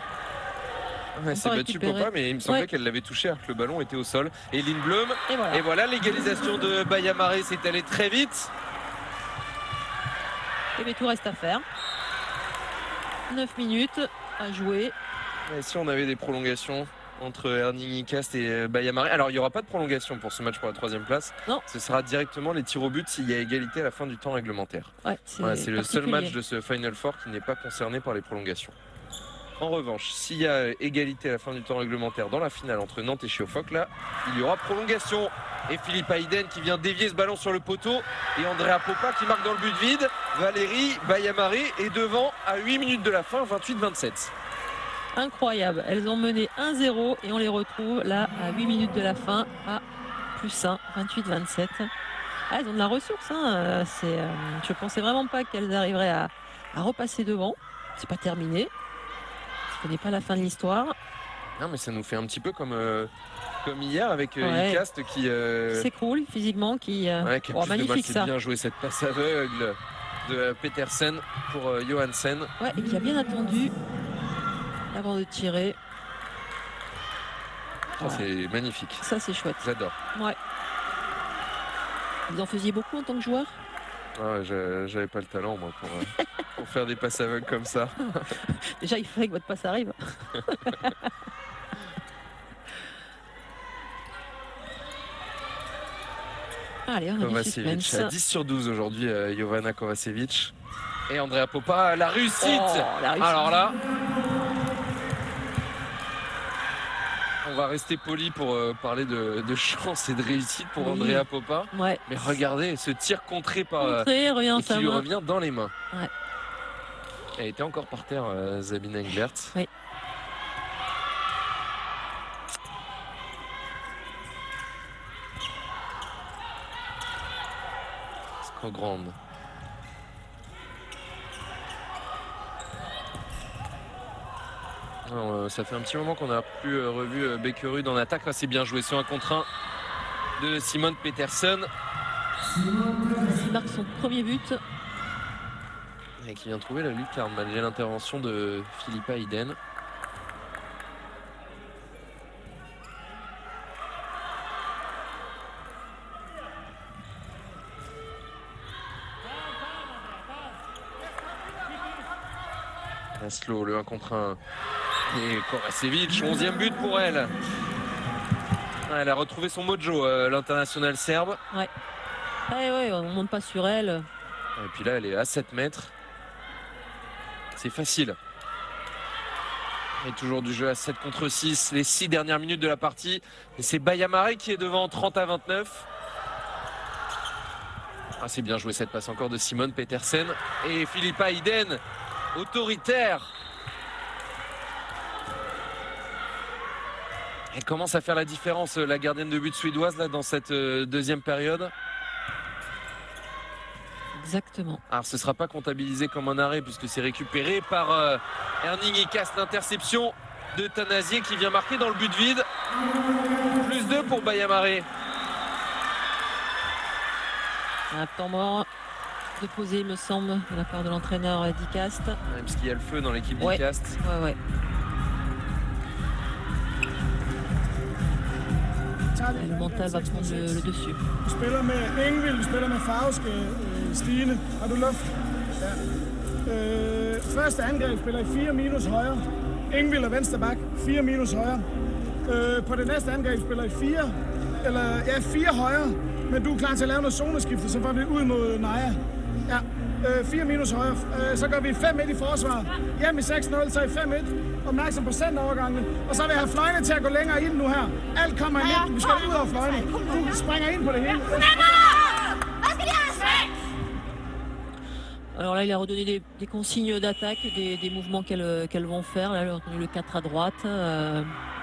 Elle s'est battue Popa, mais il me semblait qu'elle l'avait touché alors que le ballon était au sol. Et Lindblom. Et voilà, l'égalisation de Bayamaré s'est allée très vite. Et bien tout reste à faire. 9 minutes à jouer. Et si on avait des prolongations entre Herning-Icast et Bayamaré. Alors il n'y aura pas de prolongation pour ce match pour la 3e place. Non. Ce sera directement les tirs au but s'il y a égalité à la fin du temps réglementaire. Ouais, c'est le seul match de ce Final Four qui n'est pas concerné par les prolongations. En revanche, s'il y a égalité à la fin du temps réglementaire dans la finale entre Nantes et Chiofok, là, il y aura prolongation. Et Philippe Hayden qui vient dévier ce ballon sur le poteau. Et Andrea Popa qui marque dans le but vide. Valérie Bayamaré est devant à 8 minutes de la fin, 28-27. Incroyable. Elles ont mené 1-0 et on les retrouve là à 8 minutes de la fin à +1, 28-27. Ah, elles ont de la ressource. Hein. Je pensais vraiment pas qu'elles arriveraient à repasser devant. C'est pas terminé. Ce n'est pas la fin de l'histoire. Non, mais ça nous fait un petit peu comme hier avec Icast qui s'écroule physiquement, qui a plus magnifique de mal. ça. C'est bien joué cette passe aveugle de Petersen pour Johansen. Ouais, et qui a bien attendu avant de tirer. Ça, c'est magnifique. Ça, c'est chouette. J'adore. Ouais. Vous en faisiez beaucoup en tant que joueur? Ah, j'avais pas le talent moi pour faire des passes aveugles comme ça. Déjà il fallait que votre passe arrive. Allez, on a du suspense. À 10 sur 12 aujourd'hui, Jovana Kovacevic. Et Andrea Popa, la réussite. Alors là, on va rester poli pour parler de chance et de réussite pour Andrea Popa. Ouais. Mais regardez ce tir contré par qui lui main. Revient dans les mains. Ouais. Elle était encore par terre, Sabine Englert. Oui. Grande. Ça fait un petit moment qu'on n'a plus revu Beckerud en attaque. Là, c'est bien joué sur un contre 1 de Simone Petersen. Il marque son premier but. Et qui vient trouver la lucarne malgré l'intervention de Philippa Hayden. Laszlo, le 1 contre 1. Et Kovacevic, 11e but pour elle. Elle a retrouvé son mojo, l'international serbe. Ouais. Ouais, on ne monte pas sur elle. Et puis là, elle est à 7 mètres. C'est facile. Et toujours du jeu à 7 contre 6. Les 6 dernières minutes de la partie. Et c'est Bayamaré qui est devant 30-29. Ah, c'est bien joué cette passe encore de Simone Petersen. Et Philippa Hayden, autoritaire. Elle commence à faire la différence, la gardienne de but suédoise, là, dans cette deuxième période. Exactement. Alors ce ne sera pas comptabilisé comme un arrêt puisque c'est récupéré par Herning-Icast. L'interception de Tanazier qui vient marquer dans le but vide. Plus 2 pour Bayamaré. Un temps mort de poser, il me semble, de la part de l'entraîneur d'Icast. Même parce qu'il y a le feu dans l'équipe d'Icast. Ouais. Le mental va prendre le dessus. Du spiller med Engvild, du spiller med Fauske, Stine. Har du luft? Ja. Første angreb spiller i 4 minus højre. Engvild er venstre bak, 4 minus højre. På det næste angreb spiller i 4 højre. Men du er klar til at lave noget zoneskifte, så får vi ud mod Naja. Ja. 4 minus højre. Så gør vi 5-1 i forsvar. Hjem i 6-0, så i 5-1. Opmærksom på centerovergangene. Og så vil jeg have fløjene til at gå længere ind nu her. Alt kommer i midten. Vi skal ud af fløjene. Du springer ind på det hele. Alors là, il a redonné des consignes d'attaque, des mouvements qu'elles vont faire. Là, elle a retenu le 4 à droite.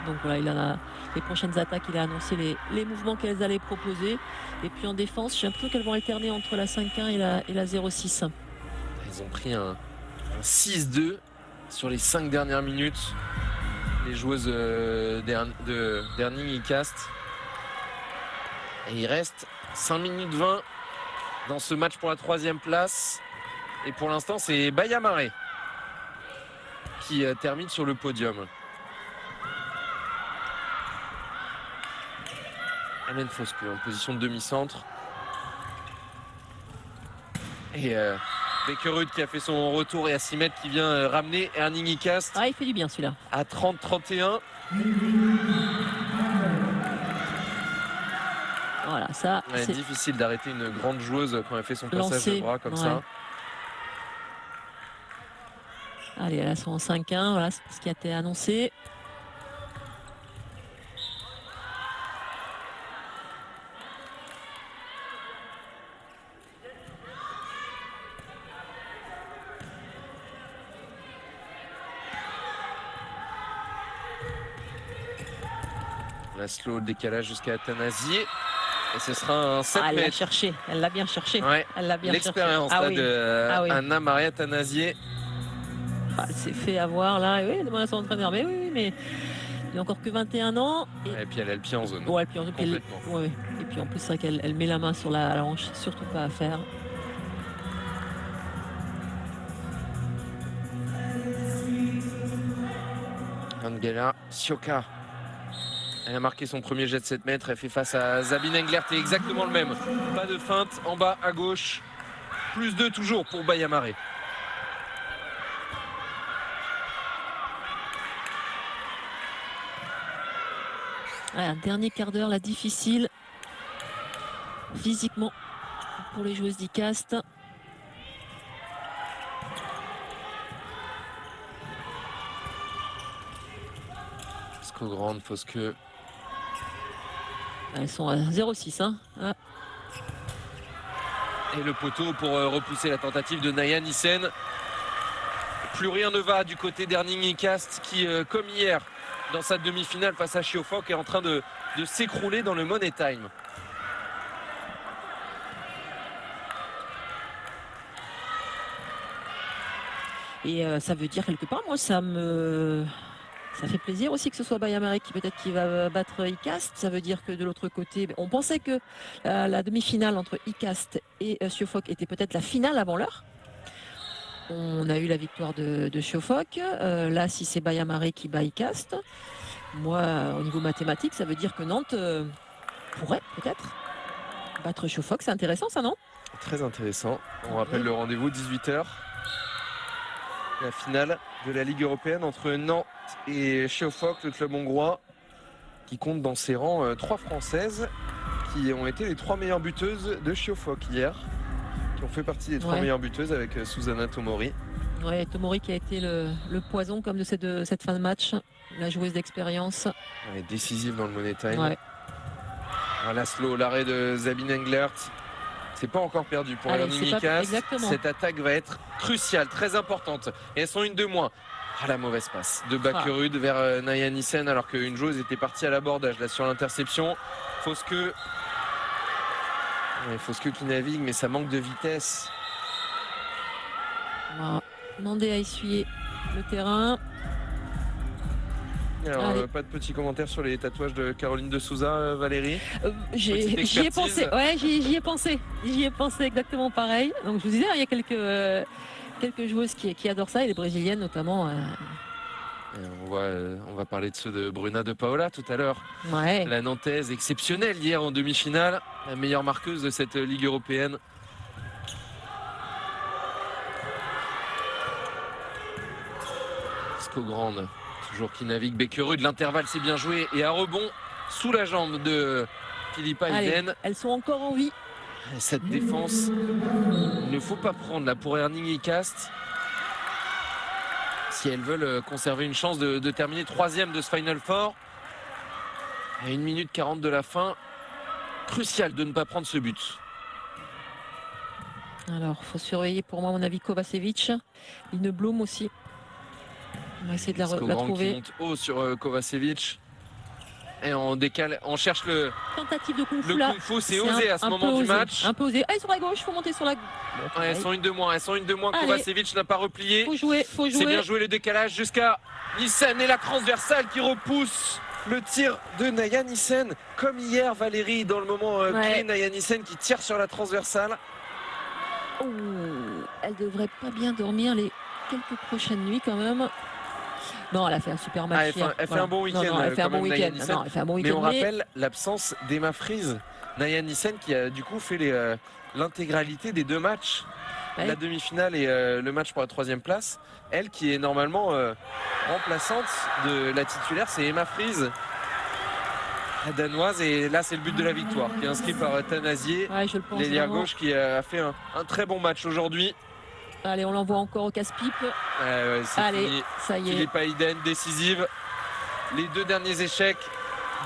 Donc voilà, il en a les prochaines attaques. Il a annoncé les mouvements qu'elles allaient proposer. Et puis en défense, j'ai l'impression qu'elles vont alterner entre la 5-1 et la 0-6. Ils ont pris un 6-2 sur les 5 dernières minutes. Les joueuses d'Herning-Icast. Et il reste 5 minutes 20 dans ce match pour la 3e place. Et pour l'instant, c'est Baya Maré qui termine sur le podium. Alain Fosque en position de demi-centre. Et Beckerud qui a fait son retour et à 6 mètres qui vient ramener Erning Icast Ah, il fait du bien celui-là. à 30-31. Voilà, ça, Ouais, c'est difficile d'arrêter une grande joueuse quand elle fait son passage lancé. de bras comme Ouais. ça. Allez, elles sont en 5-1, voilà, c'est ce qui a été annoncé. Laszlo, le décalage jusqu'à Athanasié. Et ce sera un 7 Ah, elle l'a mètres. cherché, elle l'a bien cherché. Ouais. Elle l'a bien cherché. L'expérience Ah là, oui. de Ah oui. Anna Maria Athanasié. Ah, elle s'est fait avoir là. Et oui, demande à son entraîneur. Mais oui, mais il n'a encore que 21 ans. Et puis elle a le pied en zone. Ouais, puis, Complètement. ouais. Et puis en plus, c'est vrai qu'elle met la main sur la hanche. Surtout pas à faire. Angela Sioka. Elle a marqué son premier jet de 7 mètres. Elle fait face à Sabine Englert. Et exactement le même. Pas de feinte en bas à gauche. Plus 2 toujours pour Baya Maré. Ouais, un dernier quart d'heure là, difficile. Physiquement pour les joueuses d'Icast. Skogrand, Fosque. Elles sont à 0,6. Hein. Ah. Et le poteau pour repousser la tentative de Naya Nissen. Plus rien ne va du côté d'Erning Icast qui, comme hier, dans sa demi-finale face à Schiofok, est en train de s'écrouler dans le Money Time. Et ça veut dire quelque part, moi, ça fait plaisir aussi que ce soit Baya Maré qui va battre Icast. Ça veut dire que de l'autre côté, on pensait que la demi-finale entre Icast et Schiofok était peut-être la finale avant l'heure. On a eu la victoire de Schiofok. Là, si c'est Baya Maré qui bat Icast, moi, au niveau mathématique, ça veut dire que Nantes pourrait peut-être battre Schiofok. C'est intéressant, ça, non? Très intéressant. On rappelle le rendez-vous, 18h. La finale de la Ligue européenne entre Nantes et Schiofok, le club hongrois, qui compte dans ses rangs 3 Françaises qui ont été les 3 meilleures buteuses de Schiofok hier, qui ont fait partie des 3 meilleures buteuses avec Susanna Tomori. Ouais, Tomori qui a été le poison comme de cette fin de match, la joueuse d'expérience. Elle est décisive dans le Money Time. Ouais. Laszlo, l'arrêt de Sabine Englert. C'est pas encore perdu pour Erning Icast. Cette attaque va être cruciale, très importante. Et elles sont une de moins. Ah, la mauvaise passe de Beckerud vers Naya Nissen, alors qu'une joueuse était partie à l'abordage là sur l'interception. Fosque. Ouais, Fosque qui navigue, mais ça manque de vitesse. On va demander à essuyer le terrain. Alors, pas de petits commentaires sur les tatouages de Caroline de Souza, Valérie. J'y ai pensé, ouais, j'y ai pensé. J'y ai pensé exactement pareil. Donc je vous disais, il y a quelques joueuses qui adorent ça, et les brésiliennes notamment. On va parler de ceux de Bruna de Paola tout à l'heure. Ouais. La Nantaise exceptionnelle hier en demi-finale, la meilleure marqueuse de cette Ligue européenne. Skogrand, toujours qui navigue. Beckerud, l'intervalle s'est bien joué et à rebond sous la jambe de Philippa Iden. Elles sont encore en vie. Cette défense, il ne faut pas prendre là pour Erning Icast si elles veulent conserver une chance de terminer 3e de ce Final Four. À 1 minute 40 de la fin, crucial de ne pas prendre ce but. Alors, il faut surveiller pour moi, à mon avis, Kovacevic. Line Blum aussi. On va essayer de la trouver. Qui monte haut sur Kovacevic. Et on décale, on cherche le tentative de kung fu. Le kung fu, c'est osé à ce moment du match. Un peu osé. Ah, sur la gauche, il faut monter sur la. Ouais, elles sont une de moins. Kovacevic n'a pas replié. Faut jouer. C'est bien joué le décalage jusqu'à Nissen et la transversale qui repousse le tir de Naya Nissen. Comme hier, Valérie, dans le moment clé, Naya Nissen qui tire sur la transversale. Ouh. elle devrait pas bien dormir les quelques prochaines nuits quand même. Non, elle a fait un super match. Elle fait un bon week-end. Non, elle fait un bon week-end. Mais on rappelle l'absence d'Emma Fries, Naya Nissen, qui a du coup fait l'intégralité des 2 matchs, la demi-finale et le match pour la 3e place. Elle qui est normalement remplaçante de la titulaire, c'est Emma Fries, la danoise, et là c'est le but de la victoire qui est inscrit par Tanazier, l'ailier gauche qui a fait un très bon match aujourd'hui. Allez, on l'envoie encore au casse-pipe. Allez, fini. Ça y est. Philippe Hayden, décisive. Les 2 derniers échecs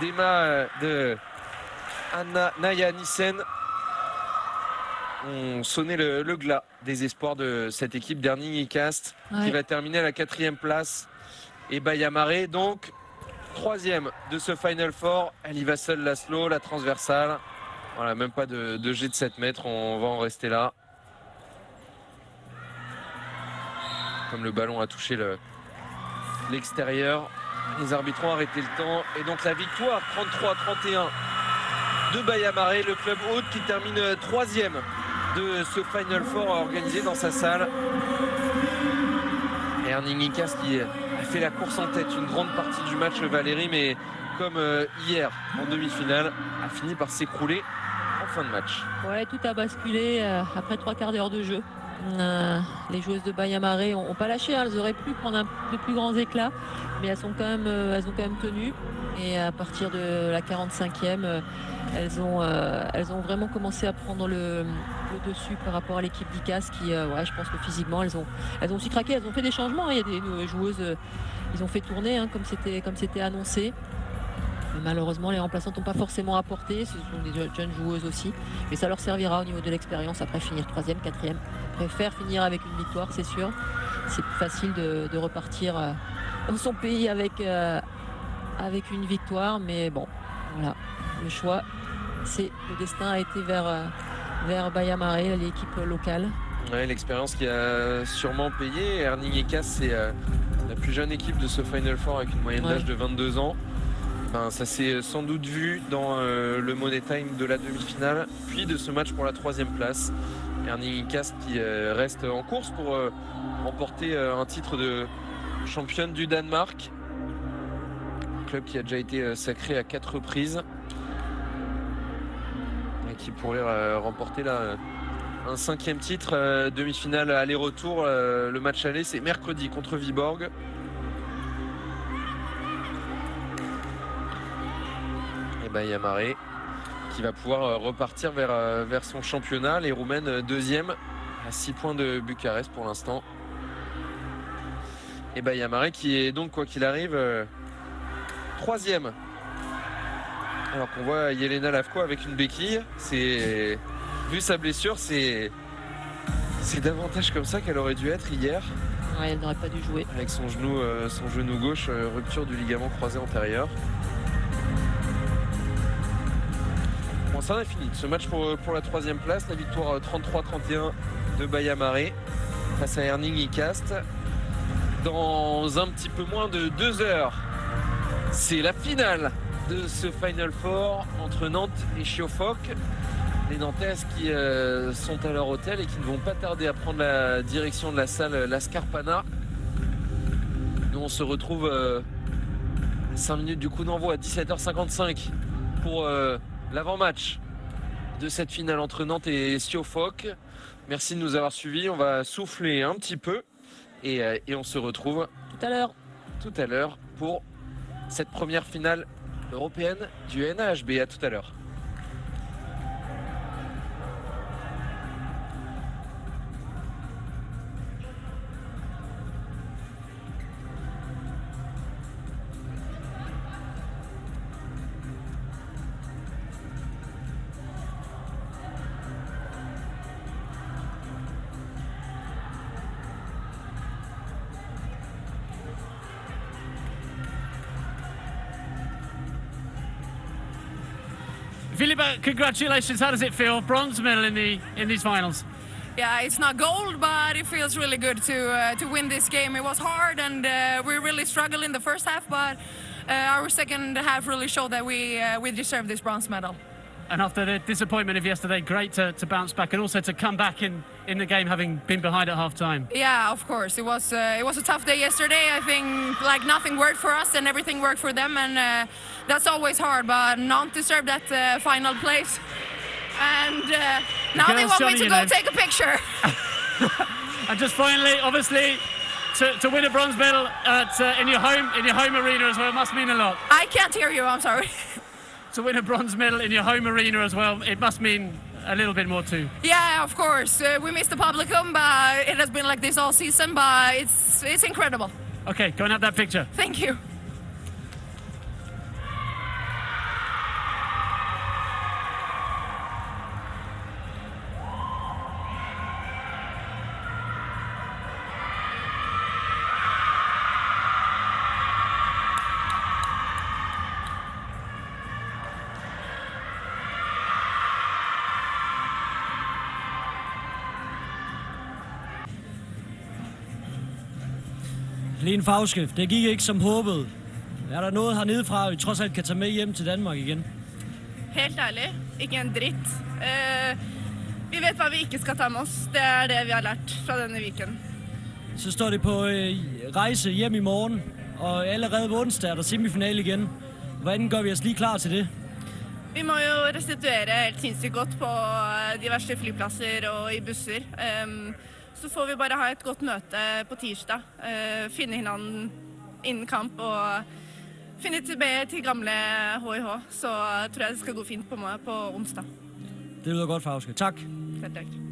d'Emma, de Naya Nissen ont sonné le glas des espoirs de cette équipe d'Herning Cast qui va terminer à la 4e place. Et Bayamare, donc 3e de ce Final Four. Elle y va seule, Laszlo, la transversale. Voilà, même pas de jet de 7 mètres, on va en rester là. Comme le ballon a touché l'extérieur, les arbitres ont arrêté le temps. Et donc la victoire 33-31 de Bayamare, le club hôte qui termine 3e de ce Final Four organisé dans sa salle. Et Herning Cast qui a fait la course en tête une grande partie du match, Valérie, mais comme hier en demi-finale, a fini par s'écrouler en fin de match. Ouais, tout a basculé après 3 quarts d'heure de jeu. Les joueuses de Bayamare n'ont pas lâché, elles auraient pu prendre de plus grands éclats, mais elles ont quand même tenu. Et à partir de la 45e, elles ont vraiment commencé à prendre le dessus par rapport à l'équipe d'ICAS qui, je pense que physiquement, elles ont aussi craqué. Elles ont fait des changements. Il y a des joueuses, ils ont fait tourner comme c'était annoncé. Mais malheureusement, les remplaçantes n'ont pas forcément apporté. Ce sont des jeunes joueuses aussi. Mais ça leur servira au niveau de l'expérience après finir 3e, 4e. Préfère finir avec une victoire, c'est sûr. C'est plus facile de repartir dans son pays avec une victoire. Mais bon, voilà. Le choix, le destin a été vers Bayamare, l'équipe locale. Ouais, l'expérience qui a sûrement payé. Herning Cast, c'est la plus jeune équipe de ce Final Four avec une moyenne d'âge de 22 ans. Ça s'est sans doute vu dans le Money Time de la demi-finale, puis de ce match pour la 3e place. Herning Cast qui reste en course pour remporter un titre de championne du Danemark. Un club qui a déjà été sacré à 4 reprises et qui pourrait remporter là un 5e titre. Demi-finale aller-retour. Le match aller, c'est mercredi contre Viborg. Bayamare qui va pouvoir repartir vers son championnat. Les Roumaines 2e à 6 points de Bucarest pour l'instant. Et Bayamare qui est donc, quoi qu'il arrive, 3e. Alors qu'on voit Yelena Lavko avec une béquille. Vu sa blessure, c'est davantage comme ça qu'elle aurait dû être hier. Ouais, elle n'aurait pas dû jouer. Avec son genou gauche, rupture du ligament croisé antérieur. Bon, ça en a fini. Ce match pour la 3e place, la victoire 33-31 de Bayamare face à Herning Cast. Dans un petit peu moins de 2 heures, c'est la finale de ce Final Four entre Nantes et Schiofok. Les Nantaises qui sont à leur hôtel et qui ne vont pas tarder à prendre la direction de la salle La Scarpana. Nous on se retrouve 5 minutes du coup d'envoi à 17h55 pour l'avant-match de cette finale entre Nantes et Schiofok. Merci de nous avoir suivis. On va souffler un petit peu et on se retrouve tout à l'heure pour cette première finale européenne du NAHB. À tout à l'heure. Philippa, congratulations. How does it feel? Bronze medal in these finals. Yeah, it's not gold, but it feels really good to win this game. It was hard, and we really struggled in the first half, but our second half really showed that we deserve this bronze medal. And after the disappointment of yesterday, great to bounce back and also to come back in the game having been behind at half-time. Yeah, of course. It was a tough day yesterday. I think like nothing worked for us and everything worked for them, and that's always hard. But Nantes deserved that final place, and now they want me to go take a picture. And just finally, obviously, to win a bronze medal in your home arena as well must mean a lot. I can't hear you. I'm sorry. To win a bronze medal in your home arena as well, it must mean a little bit more too. Yeah, of course. We missed the publicum, but it has been like this all season. But it's incredible. Okay, go and have that picture. Thank you. Lene Fauske, det gik ikke som håbet. Er der noget hernede fra, vi trods alt kan tage med hjem til Danmark igen? Helt ærlig, ikke en dritt. Vi vet hva vi ikke skal ta med oss. Det er det vi har lært fra denne weekenden. Så står det på rejse hjem i morgen, og allerede på onsdag er der semifinale igen. Hvordan gør vi os lige klar til det? Vi må jo restituere helt sinnssykt godt på diverse flyplasser og i busser. Så får vi bare ha et godt møte på tirsdag, finne hinanden innen kamp og finne tilbake til gamle HIH. Så tror jeg det skal gå fint på onsdag. Det lyder godt, Fauske. Tak. Takk.